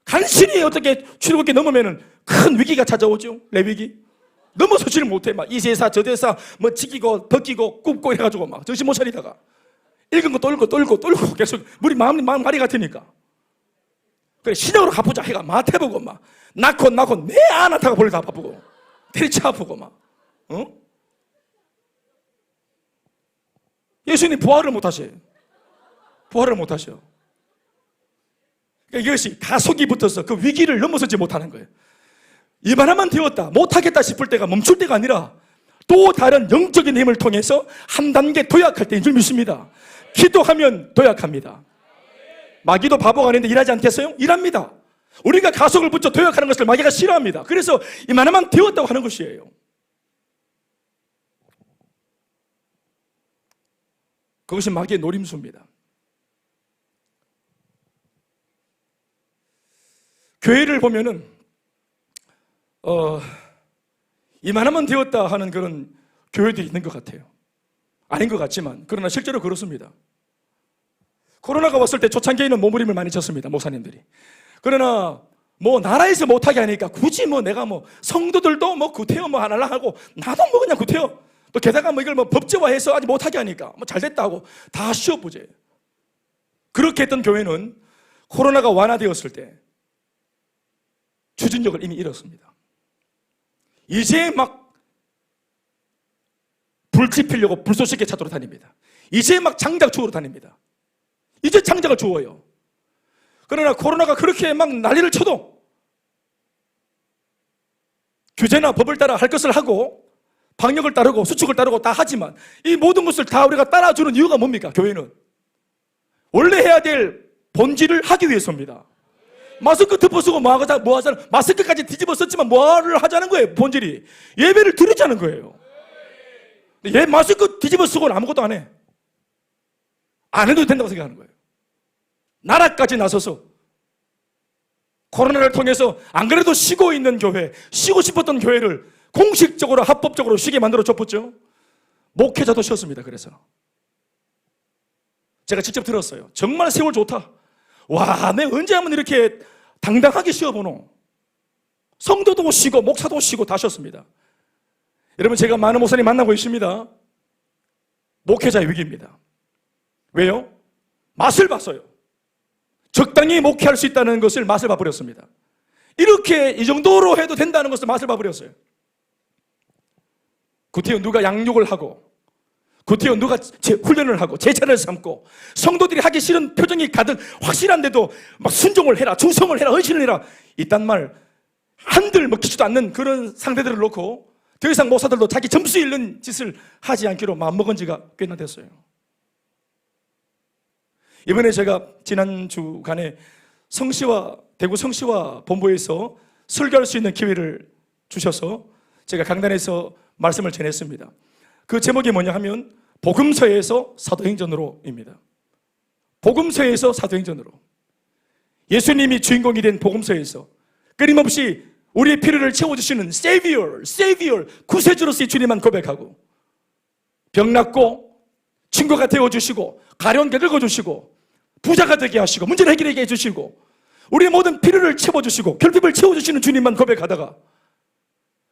간신히 어떻게 출애굽기 넘으면은 큰 위기가 찾아오죠. 레위기. 넘어서지를 못해. 막 이세사 저대사 뭐 지기고 벗기고 굽고 해가지고 막 정신 못 차리다가 읽은 거 떨고 계속 우리 마음이 말이 같으니까. 그래 신약으로 가보자 해가 마태보고 막 낳고 내 아나타가 볼일 다 바쁘고 테리치 아프고 막 예수님 부활을 못하셔. 그러니까 이것이 가속이 붙어서 그 위기를 넘어서지 못하는 거예요. 이만하면 되었다 못하겠다 싶을 때가 멈출 때가 아니라 또 다른 영적인 힘을 통해서 한 단계 도약할 때인 줄 믿습니다. 기도하면 도약합니다. 마귀도 바보가 아닌데 일하지 않겠어요? 일합니다. 우리가 가속을 붙여 도약하는 것을 마귀가 싫어합니다. 그래서 이만하면 되었다고 하는 것이에요. 그것이 마귀의 노림수입니다. 교회를 보면은 이만하면 되었다 하는 그런 교회들이 있는 것 같아요. 아닌 것 같지만 그러나 실제로 그렇습니다. 코로나가 왔을 때 초창기에는 몸부림을 많이 쳤습니다. 목사님들이. 그러나 뭐 나라에서 못하게 하니까 굳이 뭐 내가 뭐 성도들도 뭐 구태여 뭐 안 하려 하고 나도 뭐 그냥 구태여. 또 게다가 뭐 이걸 뭐 법제화해서 아직 못하게 하니까 뭐 잘됐다 하고 다 쉬어보재. 그렇게 했던 교회는 코로나가 완화되었을 때 추진력을 이미 잃었습니다. 이제 막 불 지피려고 불쏘시개 찾으러 다닙니다. 이제 막 장작 주우러 다닙니다. 이제 장작을 주워요. 그러나 코로나가 그렇게 막 난리를 쳐도 규제나 법을 따라 할 것을 하고 방역을 따르고 수칙을 따르고 다 하지만 이 모든 것을 다 우리가 따라주는 이유가 뭡니까? 교회는 원래 해야 될 본질을 하기 위해서입니다. 마스크 덮어쓰고 뭐 하잖아. 마스크까지 뒤집어 썼지만 뭐를 하자는 거예요? 본질이 예배를 드리자는 거예요. 얘 마스크 뒤집어 쓰고는 아무것도 안 해. 안 해도 된다고 생각하는 거예요. 나라까지 나서서 코로나를 통해서 안 그래도 쉬고 있는 교회, 쉬고 싶었던 교회를 공식적으로 합법적으로 쉬게 만들어 줬었죠. 목회자도 쉬었습니다. 그래서 제가 직접 들었어요. 정말 세월 좋다. 와, 내가 언제 한번 이렇게 당당하게 쉬어보노. 성도도 쉬고 목사도 쉬고 다 쉬었습니다. 여러분, 제가 많은 목사님 만나고 있습니다. 목회자의 위기입니다. 왜요? 맛을 봤어요. 적당히 목회할 수 있다는 것을 맛을 봐버렸습니다. 이렇게 이 정도로 해도 된다는 것을 맛을 봐버렸어요. 구태여 누가 양육을 하고, 구태여 누가 훈련을 하고 제자를 삼고, 성도들이 하기 싫은 표정이 가득 확실한데도 막 순종을 해라, 충성을 해라, 헌신을 해라, 이딴 말 한들 먹히지도 않는 그런 상대들을 놓고 더 이상 목사들도 자기 점수 잃는 짓을 하지 않기로 마음먹은 지가 꽤나 됐어요. 이번에 제가 지난 주간에 대구 성시와 본부에서 설교할 수 있는 기회를 주셔서 제가 강단에서 말씀을 전했습니다. 그 제목이 뭐냐 하면 복음서에서 사도행전으로입니다. 복음서에서 사도행전으로, 예수님이 주인공이 된 복음서에서 끊임없이 우리의 필요를 채워주시는 Savior, 구세주로서의 주님만 고백하고, 병 낫고 친구가 되어주시고, 가려운 게 긁어주시고, 부자가 되게 하시고, 문제를 해결하게 해주시고, 우리의 모든 필요를 채워주시고 결핍을 채워주시는 주님만 고백하다가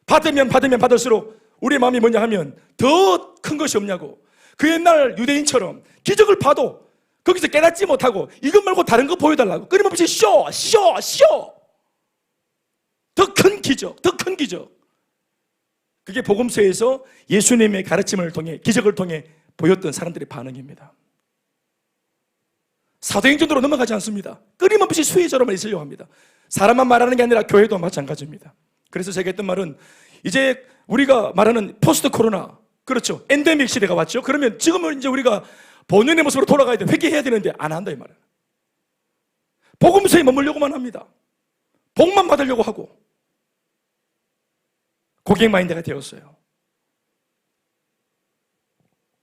받으면 받을수록 우리의 마음이 뭐냐 하면 더 큰 것이 없냐고, 그 옛날 유대인처럼 기적을 봐도 거기서 깨닫지 못하고 이것 말고 다른 거 보여달라고 끊임없이 쇼! 더 큰 기적, 더 큰 기적. 그게 복음서에서 예수님의 가르침을 통해, 기적을 통해 보였던 사람들의 반응입니다. 사도행전으로 넘어가지 않습니다. 끊임없이 수혜자로만 있으려고 합니다. 사람만 말하는 게 아니라 교회도 마찬가지입니다. 그래서 제가 했던 말은, 이제 우리가 말하는 포스트 코로나, 그렇죠, 엔데믹 시대가 왔죠. 그러면 지금은 이제 우리가 본연의 모습으로 돌아가야 돼, 회개해야 되는데 안 한다 이 말이에요. 복음서에 머물려고만 합니다. 복만 받으려고 하고 고객 마인드가 되었어요.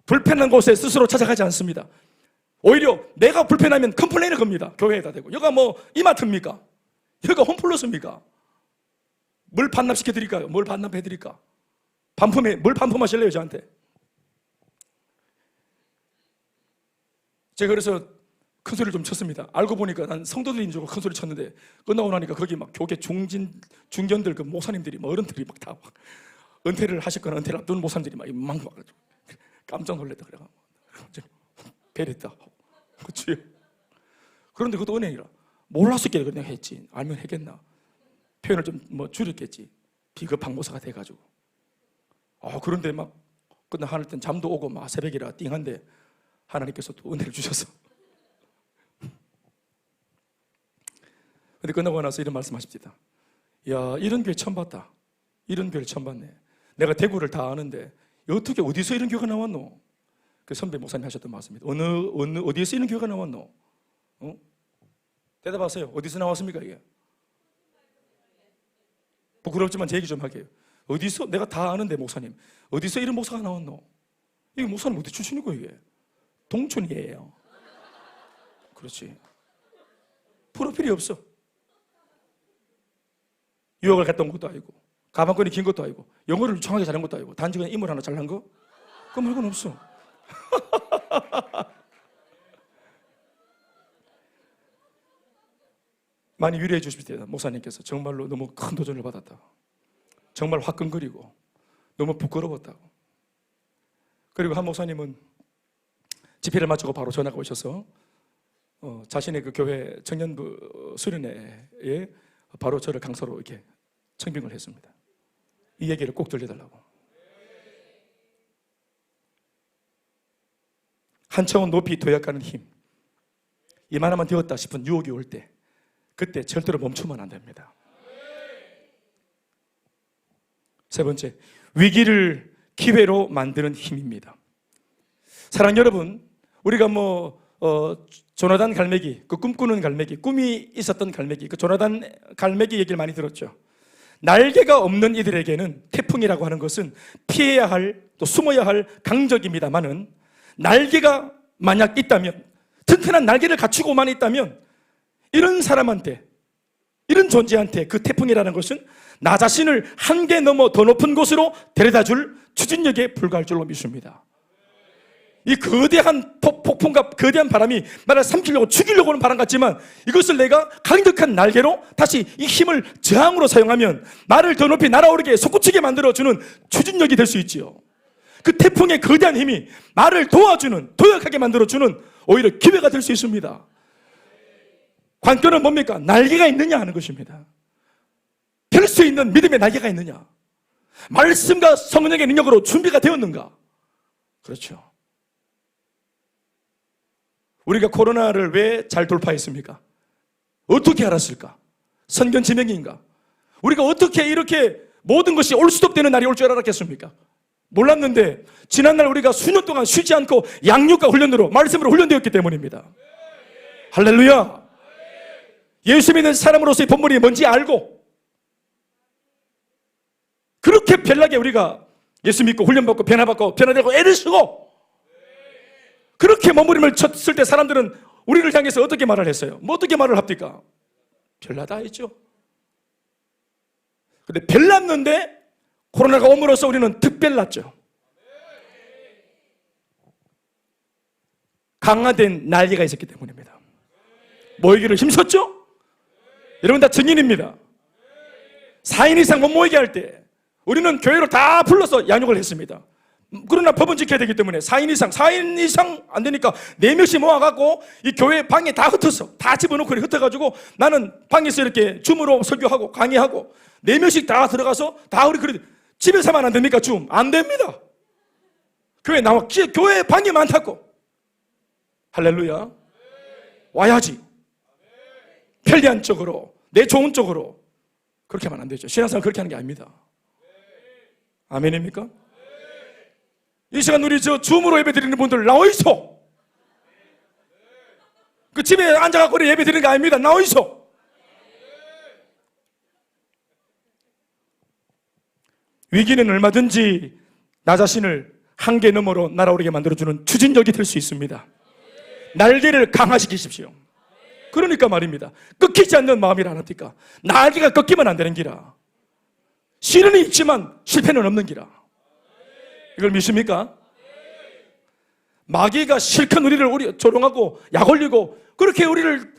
불편한 곳에 스스로 찾아가지 않습니다. 오히려 내가 불편하면 컴플레인을 겁니다. 교회에다 대고. 여기가 뭐 이마트입니까? 여기가 홈플러스입니까? 뭘 반납시켜드릴까요? 뭘 반납해드릴까? 뭘 반품하실래요 저한테? 제가 그래서 큰 소리를 좀 쳤습니다. 알고 보니까 난 성도들인 줄 알고 큰 소리 쳤는데, 끝나고 나니까 거기 막 교계 중견들, 그 목사님들이, 뭐 어른들이 막 다 은퇴를 하셨거나 은퇴를 앞둔 목사님들이 막 와가지고 깜짝 놀랐다. 그래가 베렸다. 그치? 그런데 그것도 은행이라. 몰랐었기에 그냥 했지. 알면 했겠나? 표현을 좀 뭐 줄였겠지. 비겁한 모사가 돼가지고. 그런데 막 끝나 하늘 땐 잠도 오고 막 새벽이라 띵한데 하나님께서 또 은혜를 주셔서. 근데 끝나고 나서 이런 말씀 하십니다. 야, 이런 교회 처음 봤다. 이런 교회를 처음 봤네. 내가 대구를 다 아는데 어떻게 어디서 이런 교회가 나왔노? 그 선배 목사님 하셨던 말씀입니다. 어디에서 이런 교회가 나왔노? 대답하세요. 어디서 나왔습니까 이게? 부끄럽지만 제 얘기 좀 할게요. 어디서? 내가 다 아는데 목사님. 어디서 이런 목사가 나왔노? 이게 목사님 어디 출신이고 이게? 동촌이에요. 그렇지. 프로필이 없어. 유학을 갔다 온 것도 아니고, 가방끈이 긴 것도 아니고, 영어를 정확하게 잘한 것도 아니고, 단지 그냥 인물 하나 잘난 거? 그거 말고는 없어. 많이 위로해 주십시오. 목사님께서 정말로 너무 큰 도전을 받았다. 정말 화끈거리고 너무 부끄러웠다고. 그리고 한 목사님은 집회를 마치고 바로 전화가 오셔서 자신의 그 교회 청년부 수련회에 바로 저를 강사로 이렇게 청빙을 했습니다. 이 얘기를 꼭 들려달라고. 한 차원 높이 도약하는 힘, 이만하면 되었다 싶은 유혹이 올 때, 그때 절대로 멈추면 안 됩니다. 세 번째, 위기를 기회로 만드는 힘입니다. 사랑하는 여러분, 우리가 조나단 갈매기, 그 꿈꾸는 갈매기, 꿈이 있었던 갈매기, 그 조나단 갈매기 얘기를 많이 들었죠. 날개가 없는 이들에게는 태풍이라고 하는 것은 피해야 할, 또 숨어야 할 강적입니다만은, 날개가 만약 있다면, 튼튼한 날개를 갖추고만 있다면, 이런 사람한테, 이런 존재한테 그 태풍이라는 것은 나 자신을 한계 넘어 더 높은 곳으로 데려다줄 추진력에 불과할 줄로 믿습니다. 이 거대한 폭풍과 거대한 바람이 나를 삼키려고 죽이려고 하는 바람 같지만, 이것을 내가 강력한 날개로 다시 이 힘을 저항으로 사용하면 나를 더 높이 날아오르게 솟구치게 만들어주는 추진력이 될 수 있지요. 그 태풍의 거대한 힘이 나를 도와주는, 도약하게 만들어주는 오히려 기회가 될 수 있습니다. 관건은 뭡니까? 날개가 있느냐 하는 것입니다. 펼 수 있는 믿음의 날개가 있느냐? 말씀과 성령의 능력으로 준비가 되었는가? 그렇죠. 우리가 코로나를 왜 잘 돌파했습니까? 어떻게 알았을까? 선견 지명인가? 우리가 어떻게 이렇게 모든 것이 올 수도 없는 날이 올 줄 알았겠습니까? 몰랐는데 지난날 우리가 수년 동안 쉬지 않고 양육과 훈련으로 말씀으로 훈련되었기 때문입니다. 할렐루야. 예수 믿는 사람으로서의 본분이 뭔지 알고 그렇게 별나게 우리가 예수 믿고 훈련받고 변화받고 변화되고 애를 쓰고 그렇게 몸부림을 쳤을 때 사람들은 우리를 향해서 어떻게 말을 했어요? 뭐 어떻게 말을 합니까? 별나다 했죠. 근데 별났는데 코로나가 옴으로써 우리는 특별났죠. 강화된 날개가 있었기 때문입니다. 모이기를 힘썼죠? 여러분 다 증인입니다. 4인 이상 못 모이게 할 때 우리는 교회로 다 불러서 양육을 했습니다. 그러나 법은 지켜야 되기 때문에 4인 이상 안 되니까 4명씩 모아갖고 이 교회 방에 다 흩어서 다 집어넣고 흩어가지고 나는 방에서 이렇게 줌으로 설교하고 강의하고 4명씩 다 들어가서 다 우리 그래 집에서 하면 안 됩니까? 줌 안 됩니다. 교회 나와 교회 방이 많다고. 할렐루야. 와야지. 편리한 쪽으로 내 좋은 쪽으로 그렇게 하면 안 되죠. 신앙생활 그렇게 하는 게 아닙니다. 아멘입니까? 이 시간 우리 줌으로 예배 드리는 분들 나와있어. 그 집에 앉아갖고 예배 드리는 게 아닙니다. 나와있어. 위기는 얼마든지 나 자신을 한계 너머로 날아오르게 만들어주는 추진력이 될 수 있습니다. 날개를 강화시키십시오. 그러니까 말입니다. 꺾이지 않는 마음이라 하나니까 날개가 꺾이면 안 되는 기라. 시련이 있지만 실패는 없는 기라. 이걸 믿습니까? 마귀가 실컷 우리 조롱하고 약 올리고 그렇게 우리를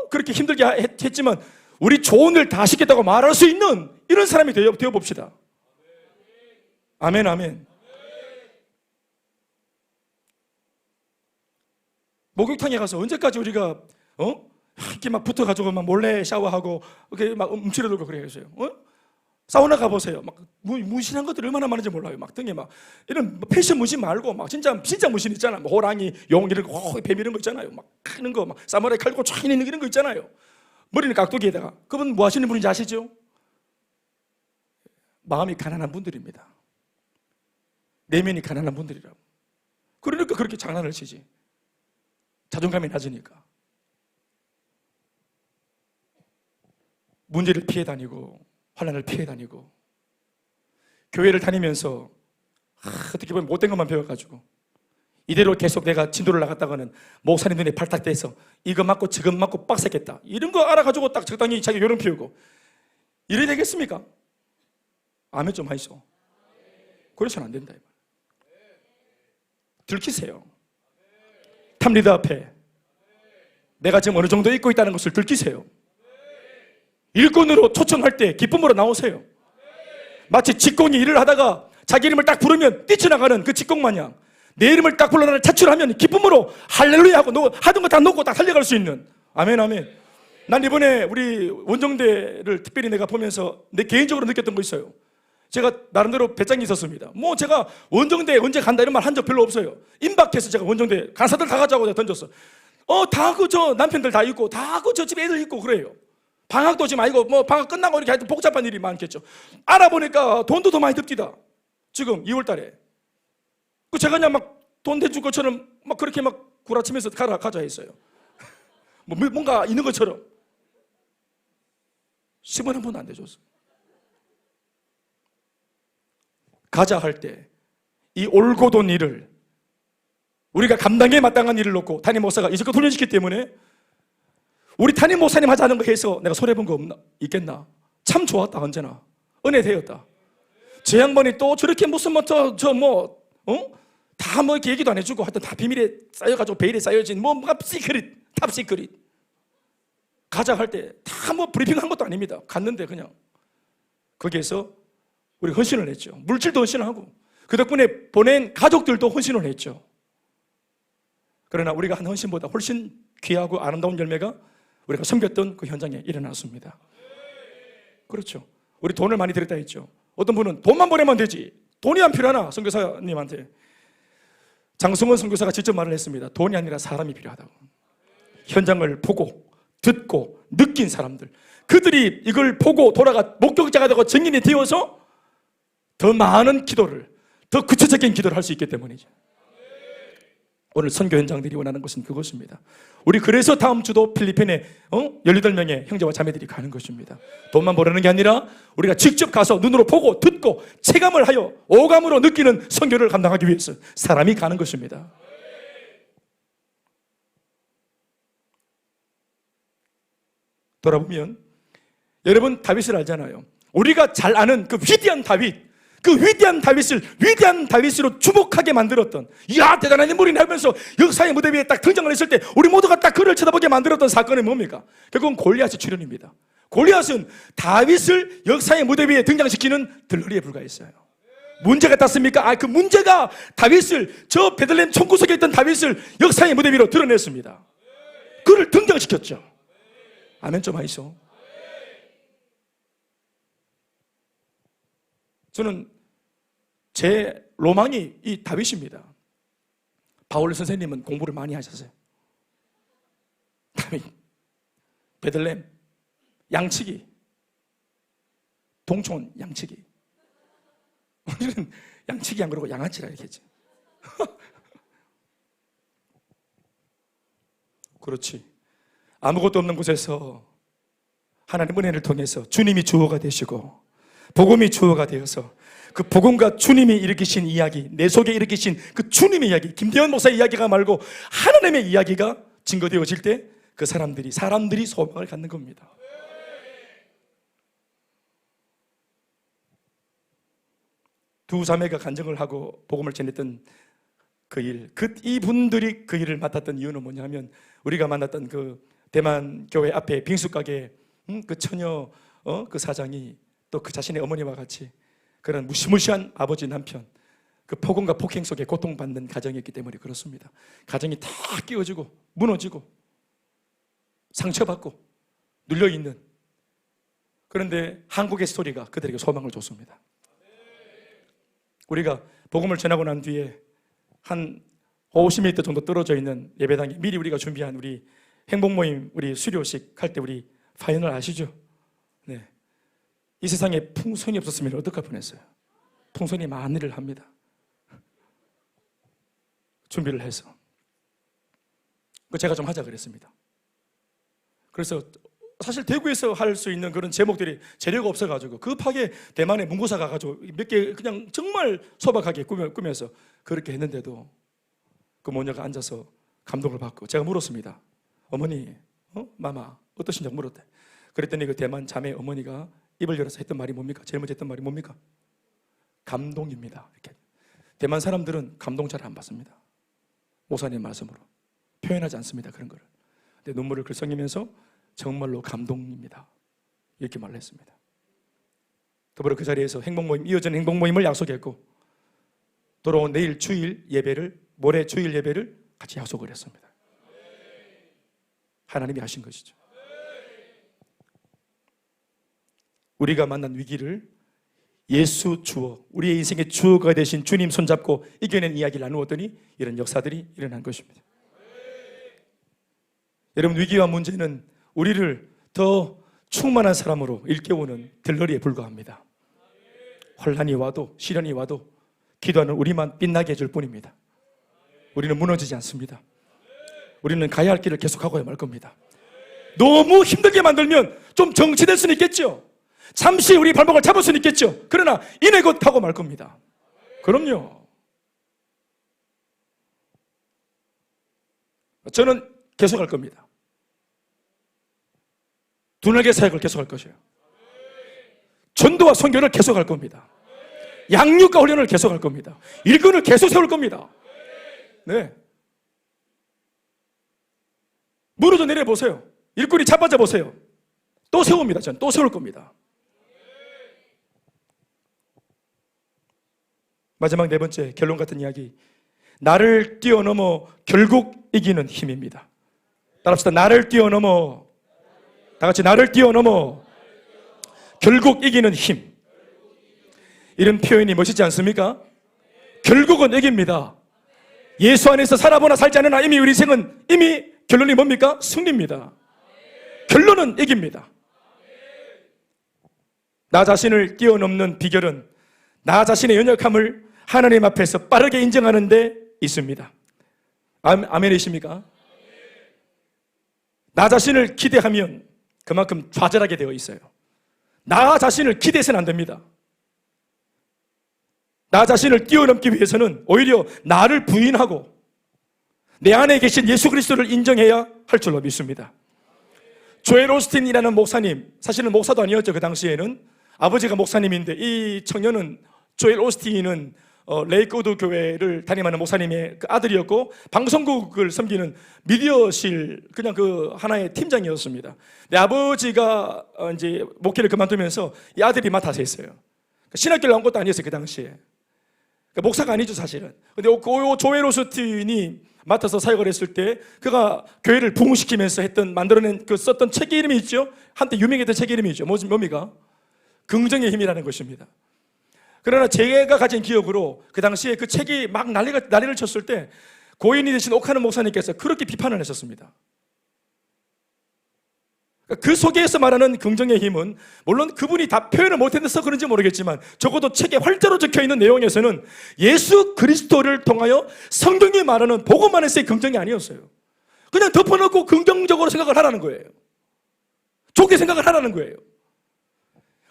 그렇게 힘들게 했지만 우리 좋은 일 다 시켰다고 말할 수 있는 이런 사람이 되어 봅시다. 아멘 아멘. 목욕탕에 가서 언제까지 우리가 이렇게 막 붙어가지고 막 몰래 샤워하고 이렇게 막 움츠러들고 그래요. 사우나 가보세요. 막 문신한 것들이 얼마나 많은지 몰라요. 막 등에 막 이런 패션 문신 말고 막 진짜 문신 있잖아. 뭐 호랑이, 용 이런 거, 뱀 이런 거 있잖아요. 막 크는 거, 막 사무라이 칼고 쫙 있는 이런 거 있잖아요. 머리는 깍두기에다가. 그분 뭐 하시는 분인지 아시죠? 마음이 가난한 분들입니다. 내면이 가난한 분들이라고. 그러니까 그렇게 장난을 치지. 자존감이 낮으니까. 문제를 피해 다니고 환난을 피해 다니고 교회를 다니면서 어떻게 보면 못된 것만 배워가지고 이대로 계속 내가 진도를 나갔다가는 목사님 눈에 발탁돼서 이거 맞고 저거 맞고 빡세겠다 이런 거 알아가지고 딱 적당히 자기 요령 피우고 이래야 되겠습니까? 아멘 좀 하이소. 그래서는 안 된다. 들키세요. 탑리더 앞에 내가 지금 어느 정도 있고 있다는 것을 들키세요. 일꾼으로 초청할 때 기쁨으로 나오세요. 마치 직공이 일을 하다가 자기 이름을 딱 부르면 뛰쳐나가는 그 직공 마냥 내 이름을 딱 불러나를 차출하면 기쁨으로 할렐루야 하고 하던 거 다 놓고 딱 달려갈 수 있는. 아멘 아멘. 난 이번에 우리 원정대를 특별히 내가 보면서 내 개인적으로 느꼈던 거 있어요. 제가 나름대로 배짱이 있었습니다. 뭐 제가 원정대 언제 간다 이런 말 한 적 별로 없어요. 임박해서 제가 원정대 간사들 다 가자고 던졌어. 다 남편들 다 있고 다 저 집에 애들 있고 그래요. 방학도 지금 아니고 뭐 방학 끝나고 이렇게 하여튼 복잡한 일이 많겠죠. 알아보니까 돈도 더 많이 듭디다. 지금 2월 달에. 제가 그냥 막 돈 대줄 것처럼 막 그렇게 막 구라치면서 가자 했어요. 뭔가 있는 것처럼. 10원 한 번도 안 대줬어. 가자 할 때 이 올고 돈 일을 우리가 감당에 마땅한 일을 놓고 담임 목사가 이제껏 훈련시켰기 때문에 우리 담임 목사님 하자는 거 해서 내가 손해본 거 있겠나? 참 좋았다. 언제나 은혜 되었다. 제 양반이 또 저렇게 무슨 다 뭐 이렇게 얘기도 안 해주고 하여튼 다 비밀에 쌓여가지고 베일에 쌓여진 뭐가 시크릿 탑 시크릿. 가자 할 때 다 뭐 브리핑한 것도 아닙니다. 갔는데 그냥 거기에서 우리 헌신을 했죠. 물질도 헌신하고 그 덕분에 보낸 가족들도 헌신을 했죠. 그러나 우리가 한 헌신보다 훨씬 귀하고 아름다운 열매가 우리가 섬겼던 그 현장에 일어났습니다. 그렇죠. 우리 돈을 많이 드렸다 했죠. 어떤 분은 돈만 보내면 되지, 돈이 안 필요하나 선교사님한테. 장성원 선교사가 직접 말을 했습니다. 돈이 아니라 사람이 필요하다고. 현장을 보고 듣고 느낀 사람들, 그들이 이걸 보고 돌아가 목격자가 되고 증인이 되어서 더 많은 기도를, 더 구체적인 기도를 할 수 있기 때문이죠. 오늘 선교 현장들이 원하는 것은 그것입니다. 우리 그래서 다음 주도 필리핀에 18명의 형제와 자매들이 가는 것입니다. 돈만 벌는 게 아니라 우리가 직접 가서 눈으로 보고 듣고 체감을 하여 오감으로 느끼는 선교를 감당하기 위해서 사람이 가는 것입니다. 돌아보면 여러분 다윗을 알잖아요. 우리가 잘 아는 그 위대한 다윗, 그 위대한 다윗을 위대한 다윗으로 주목하게 만들었던, 이야 대단한 인물이네 하면서 역사의 무대 위에 딱 등장을 했을 때 우리 모두가 딱 그를 쳐다보게 만들었던 사건은 뭡니까? 결국은 골리앗의 출현입니다. 골리앗은 다윗을 역사의 무대 위에 등장시키는 들러리에 불과했어요. 문제가 땄습니까? 그 문제가 다윗을, 저 베들레헴 총구석에 있던 다윗을 역사의 무대 위로 드러냈습니다. 그를 등장시켰죠. 아멘 좀 하이소. 저는 제 로망이 이 다윗입니다. 바울 선생님은 공부를 많이 하셨어요. 다윗, 베들레헴, 양치기, 동촌 양치기. 우리는 양치기 안 그러고 양아치라 이렇게 했지. 그렇지. 아무것도 없는 곳에서 하나님 은혜를 통해서 주님이 주어가 되시고 복음이 주어가 되어서 그 복음과 주님이 일으키신 이야기, 내 속에 일으키신 그 주님의 이야기, 김대현 목사의 이야기가 말고 하나님의 이야기가 증거되어질 때 그 사람들이 소망을 갖는 겁니다. 두 자매가 간증을 하고 복음을 전했던 그 일, 이분들이 그 일을 맡았던 이유는 뭐냐면, 우리가 만났던 그 대만 교회 앞에 빙수 가게 그 처녀 그 사장이 또 그 자신의 어머니와 같이 그런 무시무시한 아버지 남편, 그 폭언과 폭행 속에 고통받는 가정이었기 때문에 그렇습니다. 가정이 다 깨어지고 무너지고 상처받고 눌려있는, 그런데 한국의 스토리가 그들에게 소망을 줬습니다. 우리가 복음을 전하고 난 뒤에 한 50m 정도 떨어져 있는 예배당에 미리 우리가 준비한 우리 행복모임 우리 수료식 할 때 우리 파이널 아시죠? 네. 이 세상에 풍선이 없었으면 어떡할 뻔했어요. 풍선이 많이를 합니다. 준비를 해서 제가 좀 하자 그랬습니다. 그래서 사실 대구에서 할 수 있는 그런 제목들이 재료가 없어가지고 급하게 대만에 문구사 가가지고 몇 개 그냥 정말 소박하게 꾸며서 그렇게 했는데도 그 모녀가 앉아서 감동을 받고 제가 물었습니다. 어머니, 마마 어떠신지 물었대. 그랬더니 그 대만 자매 어머니가 입을 열어서 했던 말이 뭡니까? 제일 먼저 했던 말이 뭡니까? 감동입니다. 이렇게. 대만 사람들은 감동 잘 안 받습니다. 목사님 말씀으로 표현하지 않습니다. 그런 거를. 근데 눈물을 글썽이면서 정말로 감동입니다. 이렇게 말을 했습니다. 더불어 그 자리에서 이어진 행복모임을 약속했고, 돌아온 내일 주일 예배를, 모레 주일 예배를 같이 약속을 했습니다. 하나님이 하신 것이죠. 우리가 만난 위기를 예수 주어, 우리의 인생의 주어가 되신 주님 손잡고 이겨낸 이야기를 나누었더니 이런 역사들이 일어난 것입니다. 여러분, 위기와 문제는 우리를 더 충만한 사람으로 일깨우는 들러리에 불과합니다. 혼란이 와도 시련이 와도 기도하는 우리만 빛나게 해줄 뿐입니다. 우리는 무너지지 않습니다. 우리는 가야 할 길을 계속하고 말 겁니다. 너무 힘들게 만들면 좀 정체될 수는 있겠죠. 잠시 우리 발목을 잡을 수는 있겠죠. 그러나 이내 곧 하고 말 겁니다. 그럼요. 저는 계속할 겁니다. 두날개 사역을 계속할 것이에요. 전도와 선교를 계속할 겁니다. 양육과 훈련을 계속할 겁니다. 일꾼을 계속 세울 겁니다. 네. 무너져 내려보세요. 일꾼이 자빠져 보세요. 또 세웁니다. 전 또 세울 겁니다. 마지막 네 번째 결론 같은 이야기, 나를 뛰어넘어 결국 이기는 힘입니다. 따라합시다. 나를 뛰어넘어, 다 같이 나를 뛰어넘어 결국 이기는 힘. 이런 표현이 멋있지 않습니까? 결국은 이깁니다. 예수 안에서 살아보나 살지 않으나 이미 우리 인생은 이미 결론이 뭡니까? 승리입니다. 결론은 이깁니다. 나 자신을 뛰어넘는 비결은 나 자신의 연약함을 하나님 앞에서 빠르게 인정하는 데 있습니다. 아멘이십니까? 나 자신을 기대하면 그만큼 좌절하게 되어 있어요. 나 자신을 기대해서는 안 됩니다. 나 자신을 뛰어넘기 위해서는 오히려 나를 부인하고 내 안에 계신 예수 그리스도를 인정해야 할 줄로 믿습니다. 조엘 오스틴이라는 목사님, 사실은 목사도 아니었죠. 그 당시에는 아버지가 목사님인데, 이 청년은, 조엘 오스틴은 레이크우드 교회를 담임하는 목사님의 그 아들이었고 방송국을 섬기는 미디어실 그냥 그 하나의 팀장이었습니다. 내 아버지가 이제 목회를 그만두면서 이 아들이 맡아서 했어요. 신학교를 나온 것도 아니었어요, 그 당시에. 목사가 아니죠, 사실은. 근데 그 조엘 오스틴이 맡아서 사역을 했을 때 그가 교회를 부흥시키면서 만들어낸 썼던 책의 이름이 있죠. 한때 유명했던 책의 이름이 있죠. 뭡니까? 긍정의 힘이라는 것입니다. 그러나 제가 가진 기억으로 그 당시에 그 책이 막 난리를 쳤을 때 고인이 되신 옥하는 목사님께서 그렇게 비판을 했었습니다. 그 속에서 말하는 긍정의 힘은 물론 그분이 다 표현을 못해서 그런지 모르겠지만 적어도 책에 활자로 적혀있는 내용에서는 예수 그리스도를 통하여 성경이 말하는 복음 안에서의 긍정이 아니었어요. 그냥 덮어놓고 긍정적으로 생각을 하라는 거예요. 좋게 생각을 하라는 거예요.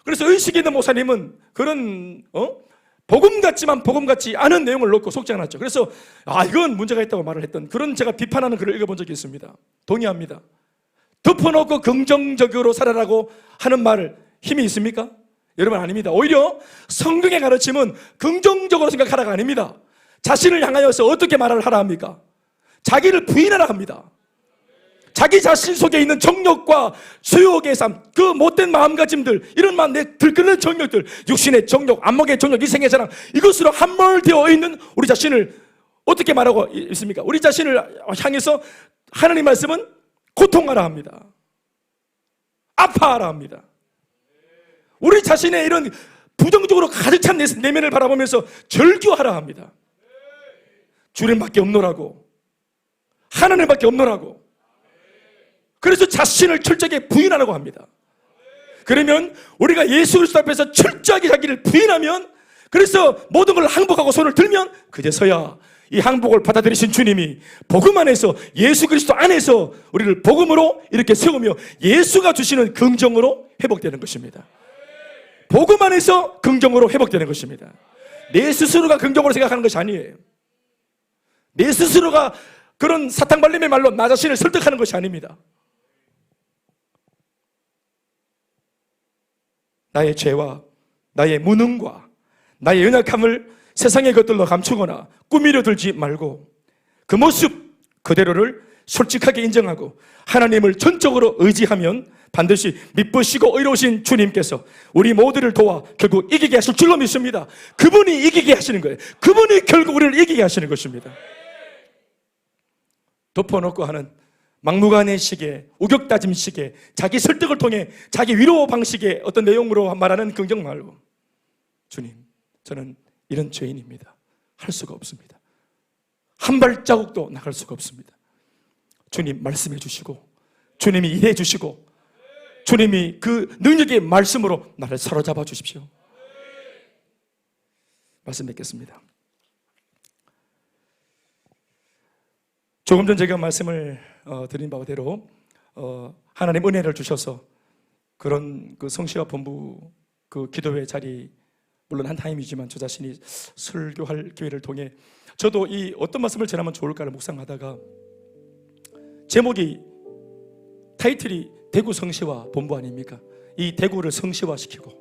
그래서 의식이 있는 목사님은 그런 복음 같지만 복음 같지 않은 내용을 넣고 속지 않았죠. 그래서 이건 문제가 있다고 말을 했던 그런 제가 비판하는 글을 읽어본 적이 있습니다. 동의합니다. 덮어놓고 긍정적으로 살아라고 하는 말 힘이 있습니까? 여러분, 아닙니다. 오히려 성경의 가르침은 긍정적으로 생각하라가 아닙니다. 자신을 향하여서 어떻게 말을 하라 합니까? 자기를 부인하라 합니다. 자기 자신 속에 있는 정욕과 수욕의 삶, 그 못된 마음가짐들, 이런 들끓는 정욕들, 육신의 정욕, 안목의 정욕, 이생의 자랑, 이것으로 함몰되어 있는 우리 자신을 어떻게 말하고 있습니까? 우리 자신을 향해서 하나님 말씀은 고통하라 합니다. 아파하라 합니다. 우리 자신의 이런 부정적으로 가득 찬 내면을 바라보면서 절규하라 합니다. 주님밖에 없노라고, 하나님밖에 없노라고. 그래서 자신을 철저하게 부인하라고 합니다. 그러면 우리가 예수 그리스도 앞에서 철저하게 자기를 부인하면, 그래서 모든 걸 항복하고 손을 들면 그제서야 이 항복을 받아들이신 주님이 복음 안에서, 예수 그리스도 안에서 우리를 복음으로 이렇게 세우며 예수가 주시는 긍정으로 회복되는 것입니다. 복음 안에서 긍정으로 회복되는 것입니다. 내 스스로가 긍정으로 생각하는 것이 아니에요. 내 스스로가 그런 사탕발림의 말로 나 자신을 설득하는 것이 아닙니다. 나의 죄와 나의 무능과 나의 연약함을 세상의 것들로 감추거나 꾸미려 들지 말고 그 모습 그대로를 솔직하게 인정하고 하나님을 전적으로 의지하면 반드시 미쁘시고 의로우신 주님께서 우리 모두를 도와 결국 이기게 하실 줄로 믿습니다. 그분이 이기게 하시는 거예요. 그분이 결국 우리를 이기게 하시는 것입니다. 덮어놓고 하는 막무가내식의 우격다짐식의 자기 설득을 통해 자기 위로 방식의 어떤 내용으로 말하는 긍정 말고, 주님, 저는 이런 죄인입니다. 할 수가 없습니다. 한 발자국도 나갈 수가 없습니다. 주님 말씀해 주시고, 주님이 일해 주시고, 주님이 그 능력의 말씀으로 나를 사로잡아 주십시오. 말씀 뵙겠습니다. 조금 전 제가 말씀을 드린 바대로 하나님 은혜를 주셔서 그런 그 성시와 본부 그 기도회 자리, 물론 한 타임이지만 저 자신이 설교할 기회를 통해 저도 이 어떤 말씀을 전하면 좋을까를 묵상하다가 제목이, 타이틀이 대구 성시와 본부 아닙니까? 이 대구를 성시화시키고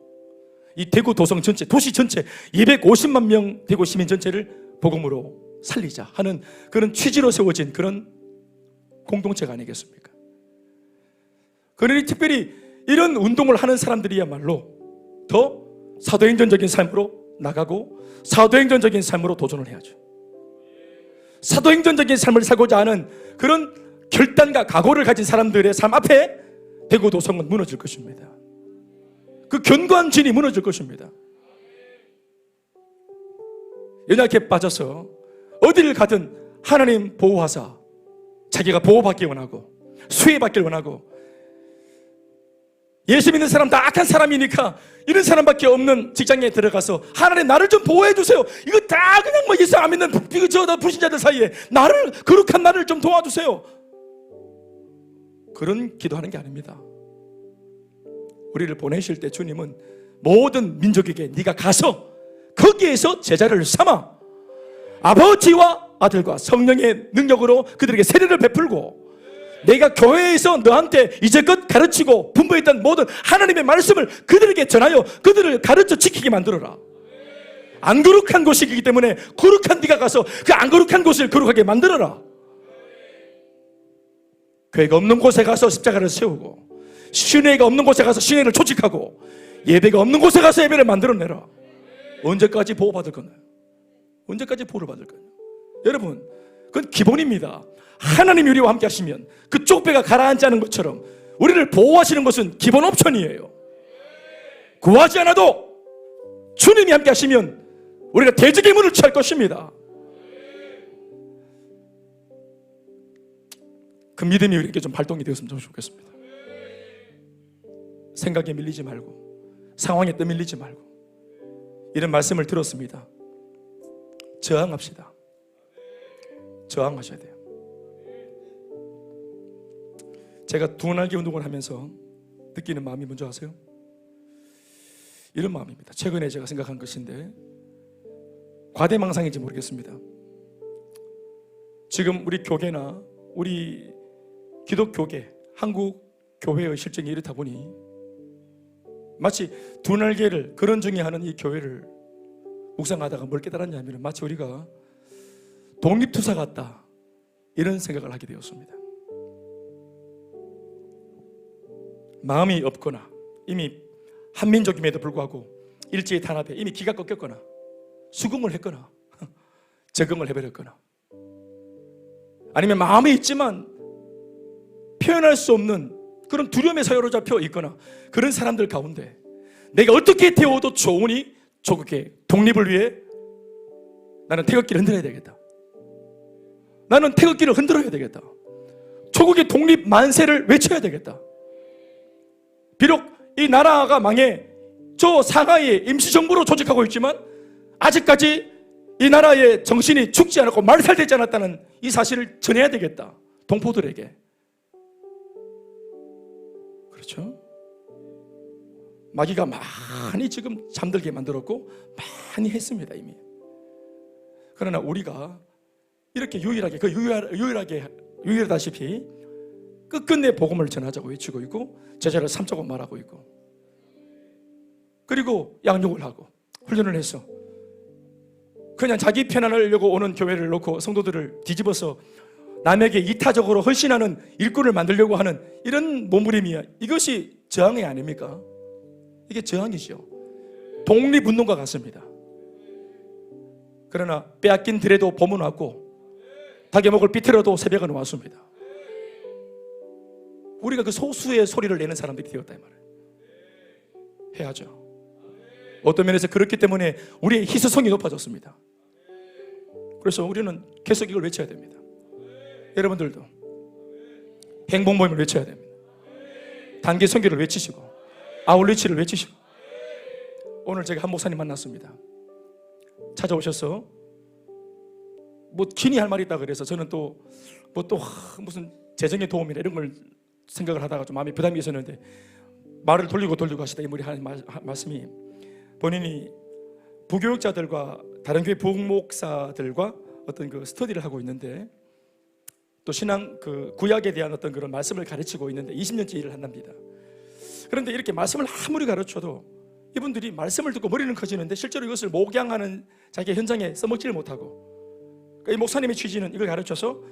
이 대구 도성 전체, 도시 전체 250만 명 대구 시민 전체를 복음으로 살리자 하는 그런 취지로 세워진 그런 공동체가 아니겠습니까? 그러니 특별히 이런 운동을 하는 사람들이야말로 더 사도행전적인 삶으로 나가고 사도행전적인 삶으로 도전을 해야죠. 사도행전적인 삶을 살고자 하는 그런 결단과 각오를 가진 사람들의 삶 앞에 대구 도성은 무너질 것입니다. 그 견고한 진이 무너질 것입니다. 연약해 빠져서 어디를 가든 하나님 보호하사 자기가 보호받기 원하고 수혜받길 원하고, 예수 믿는 사람 다 악한 사람이니까 이런 사람밖에 없는 직장에 들어가서 하나님 나를 좀 보호해 주세요. 이거 다 그냥 뭐 예수 안 믿는 불신자들 사이에 나를, 거룩한 나를 좀 도와주세요. 그런 기도하는 게 아닙니다. 우리를 보내실 때 주님은 모든 민족에게 네가 가서 거기에서 제자를 삼아 아버지와 아들과 성령의 능력으로 그들에게 세례를 베풀고, 내가 교회에서 너한테 이제껏 가르치고 분부했던 모든 하나님의 말씀을 그들에게 전하여 그들을 가르쳐 지키게 만들어라. 안 거룩한 곳이기 때문에 거룩한 네가 가서 그 안 거룩한 곳을 거룩하게 만들어라. 교회가 없는 곳에 가서 십자가를 세우고, 신회가 없는 곳에 가서 신회를 조직하고, 예배가 없는 곳에 가서 예배를 만들어내라. 언제까지 보호받을 거냐? 언제까지 보호를 받을 거냐? 여러분, 그건 기본입니다. 하나님이 우리와 함께 하시면 그 쪽배가 가라앉지 않은 것처럼 우리를 보호하시는 것은 기본 옵션이에요. 구하지 않아도 주님이 함께 하시면 우리가 대적의 문을 취할 것입니다. 그 믿음이 우리에게 좀 발동이 되었으면 좋겠습니다. 생각에 밀리지 말고, 상황에 떠밀리지 말고, 이런 말씀을 들었습니다. 저항합시다. 저항하셔야 돼요. 제가 두 날개 운동을 하면서 느끼는 마음이 뭔지 아세요? 이런 마음입니다. 최근에 제가 생각한 것인데, 과대망상인지 모르겠습니다. 지금 우리 교계나 우리 기독교계, 한국 교회의 실정이 이렇다 보니 마치 두 날개를 그런 중에 하는 이 교회를 묵상하다가 뭘 깨달았냐면, 마치 우리가 독립투사 같다, 이런 생각을 하게 되었습니다. 마음이 없거나 이미 한민족임에도 불구하고 일제의 탄압에 이미 기가 꺾였거나 수긍을 했거나 적응을 해버렸거나, 아니면 마음이 있지만 표현할 수 없는 그런 두려움에 사로잡혀 있거나, 그런 사람들 가운데 내가 어떻게 되어도 좋으니 조국의 독립을 위해 나는 태극기를 흔들어야 되겠다. 나는 태극기를 흔들어야 되겠다. 조국의 독립 만세를 외쳐야 되겠다. 비록 이 나라가 망해 저 상하이 임시정부로 조직하고 있지만 아직까지 이 나라의 정신이 죽지 않았고 말살되지 않았다는 이 사실을 전해야 되겠다. 동포들에게. 그렇죠? 마귀가 많이 지금 잠들게 만들었고 많이 했습니다 이미. 그러나 우리가 이렇게 유일하게, 유일하다시피 끝끝내 복음을 전하자고 외치고 있고, 제자를 삼자고 말하고 있고, 그리고 양육을 하고 훈련을 해서 그냥 자기 편안하려고 오는 교회를 놓고 성도들을 뒤집어서 남에게 이타적으로 헌신하는 일꾼을 만들려고 하는 이런 몸부림이야. 이것이 저항이 아닙니까? 이게 저항이죠. 독립운동과 같습니다. 그러나 빼앗긴 들에도 봄은 왔고 닭의 목을 비틀어도 새벽은 왔습니다. 우리가 그 소수의 소리를 내는 사람들이 되었다 이 말이에요. 해야죠. 어떤 면에서 그렇기 때문에 우리의 희소성이 높아졌습니다. 그래서 우리는 계속 이걸 외쳐야 됩니다. 여러분들도 행복 모임을 외쳐야 됩니다. 단기 선교를 외치시고 아울리치를 외치시고. 오늘 제가 한 목사님 만났습니다. 찾아오셔서 뭐 긴히 할 말이 있다 그래서 저는 또 무슨 재정의 도움이나 이런 걸 생각을 하다가 좀 마음이 부담이 있었는데, 말을 돌리고 하시다 이분이 하는 말씀이, 본인이 부교육자들과 다른 교회 부목사들과 어떤 그 스터디를 하고 있는데, 또 신앙 그 구약에 대한 어떤 그런 말씀을 가르치고 있는데 20년째 일을 한답니다. 그런데 이렇게 말씀을 아무리 가르쳐도 이분들이 말씀을 듣고 머리는 커지는데 실제로 이것을 목양하는 자기 현장에 써먹지를 못하고, 그러니까 이 목사님의 취지는 이걸 가르쳐서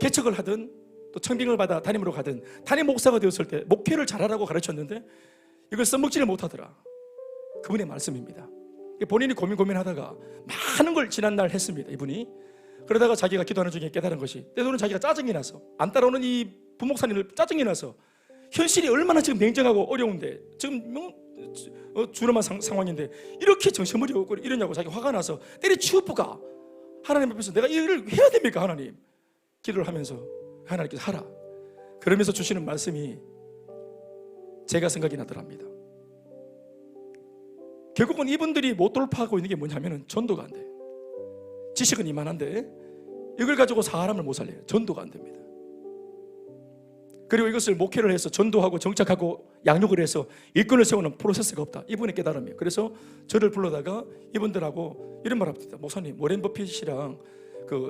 개척을 하든 또 청빙을 받아 담임으로 가든 담임 목사가 되었을 때 목회를 잘하라고 가르쳤는데 이걸 써먹지를 못하더라. 그분의 말씀입니다. 본인이 고민하다가 많은 걸 지난날 했습니다. 이분이 그러다가 자기가 기도하는 중에 깨달은 것이, 때로는 자기가 짜증이 나서 안 따라오는 이 부목사님을 짜증이 나서 현실이 얼마나 지금 냉정하고 어려운데 지금 주름한 상황인데 이렇게 정신머리 없고 이러냐고 자기 화가 나서 때려치우고가 하나님 앞에서 내가 일을 해야 됩니까? 하나님 기도를 하면서 하나님께서 하라 그러면서 주시는 말씀이 제가 생각이 나더랍니다. 결국은 이분들이 못 돌파하고 있는 게 뭐냐면 전도가 안 돼요. 지식은 이만한데 이걸 가지고 사람을 못 살려요. 전도가 안 됩니다. 그리고 이것을 목회를 해서 전도하고 정착하고 양육을 해서 일꾼을 세우는 프로세스가 없다. 이분의 깨달음이에요. 그래서 저를 불러다가 이분들하고 이런 말 합니다. 목사님, 워렌 버핏이랑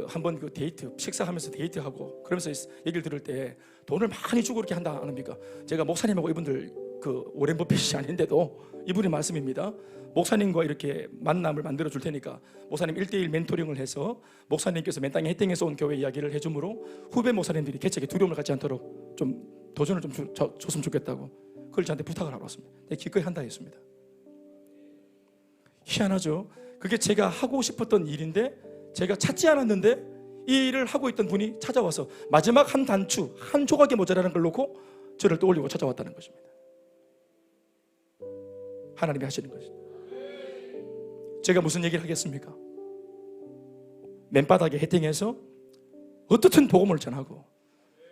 한번 데이트, 식사하면서 데이트하고 그러면서 얘기를 들을 때 돈을 많이 주고 그렇게 한다 안 합니까? 제가 목사님하고 이분들 워렌 버핏이 아닌데도 이분의 말씀입니다. 목사님과 이렇게 만남을 만들어 줄 테니까 목사님 1대1 멘토링을 해서 목사님께서 맨 땅에 혜택에서 온 교회 이야기를 해주므로 후배 목사님들이 개척에 두려움을 갖지 않도록 좀 도전을 좀 줬으면 좋겠다고 그걸 저한테 부탁을 하러 왔습니다. 기꺼이 한다 했습니다. 희한하죠? 그게 제가 하고 싶었던 일인데 제가 찾지 않았는데 이 일을 하고 있던 분이 찾아와서 마지막 한 단추, 한 조각이 모자라는 걸 놓고 저를 떠올리고 찾아왔다는 것입니다. 하나님이 하시는 것입니다. 제가 무슨 얘기를 하겠습니까? 맨바닥에 헤팅해서 어떻든 복음을 전하고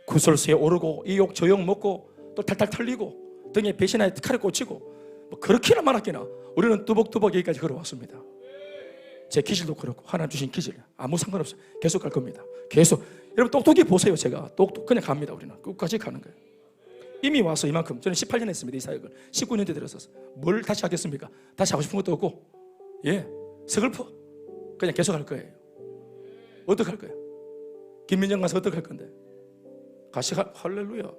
구설수에 오르고 이 욕 저 욕 먹고 또 탈탈 털리고 등에 배신하에 칼을 꽂히고 뭐 그렇게나 말았기나 우리는 뚜벅뚜벅 여기까지 걸어왔습니다. 제 기질도 그렇고 하나님 주신 기질 아무 상관없어요. 계속 갈 겁니다. 계속 여러분 똑똑히 보세요. 제가 똑똑 그냥 갑니다. 우리는 끝까지 가는 거예요. 이미 와서 이만큼 저는 18년 했습니다. 이 사역을 19년째 들어서서 뭘 다시 하겠습니까? 다시 하고 싶은 것도 없고 서글퍼 그냥 계속 할 거예요. 어떻게 할 거예요? 김민정 가서 어떻게 할 건데? 같이 할렐루야.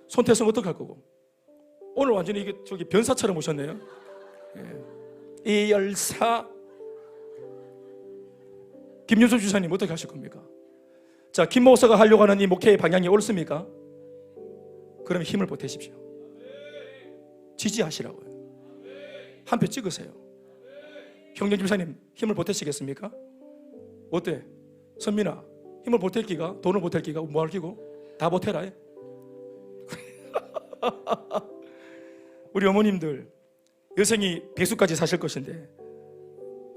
손태성 어떻게 할 거고? 오늘 완전히 이게 변사처럼 오셨네요. 이열사 김윤수 주사님 어떻게 하실 겁니까? 자, 김 목사가 하려고 하는 이 목회의 방향이 옳습니까? 그러면 힘을 보태십시오. 지지하시라고요. 한 표 찍으세요. 형님 집사님 힘을 보태시겠습니까? 어때? 선민아 힘을 보탤 기가 돈을 보탤 기가 뭐 할 기고 다 보태라. 우리 어머님들 여성이 백수까지 사실 것인데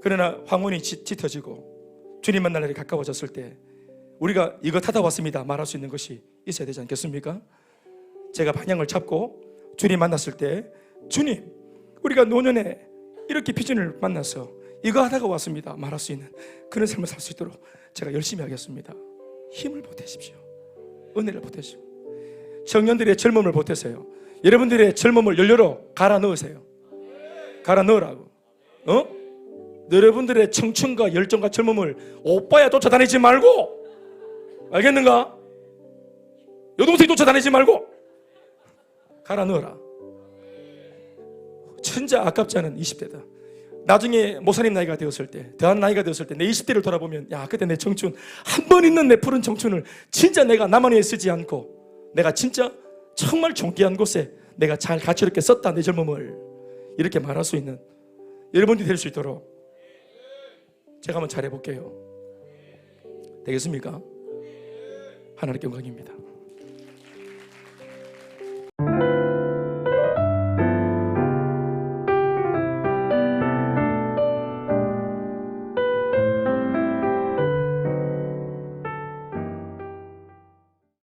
그러나 황혼이 짙어지고 주님 만날 날이 가까워졌을 때 우리가 이거 타다 왔습니다 말할 수 있는 것이 있어야 되지 않겠습니까? 제가 방향을 잡고 주님 만났을 때 주님 우리가 노년에 이렇게 비전을 만나서 이거 하다가 왔습니다 말할 수 있는 그런 삶을 살 수 있도록 제가 열심히 하겠습니다. 힘을 보태십시오. 은혜를 보태십시오. 청년들의 젊음을 보태세요. 여러분들의 젊음을 연료로 갈아 넣으세요. 갈아 넣으라고. 여러분들의 청춘과 열정과 젊음을 오빠야 쫓아다니지 말고 알겠는가? 여동생이 쫓아다니지 말고 갈아 넣어라. 진짜 아깝지 않은 20대다. 나중에 목사님 나이가 되었을 때 더한 나이가 되었을 때 내 20대를 돌아보면 야 그때 내 청춘 한 번 있는 내 푸른 청춘을 진짜 내가 나만 위해 쓰지 않고 내가 진짜 정말 존귀한 곳에 내가 잘 가치롭게 썼다 내 젊음을 이렇게 말할 수 있는 여러분들이 될 수 있도록 제가 한번 잘해볼게요. 되겠습니까? 하나님께 영광입니다.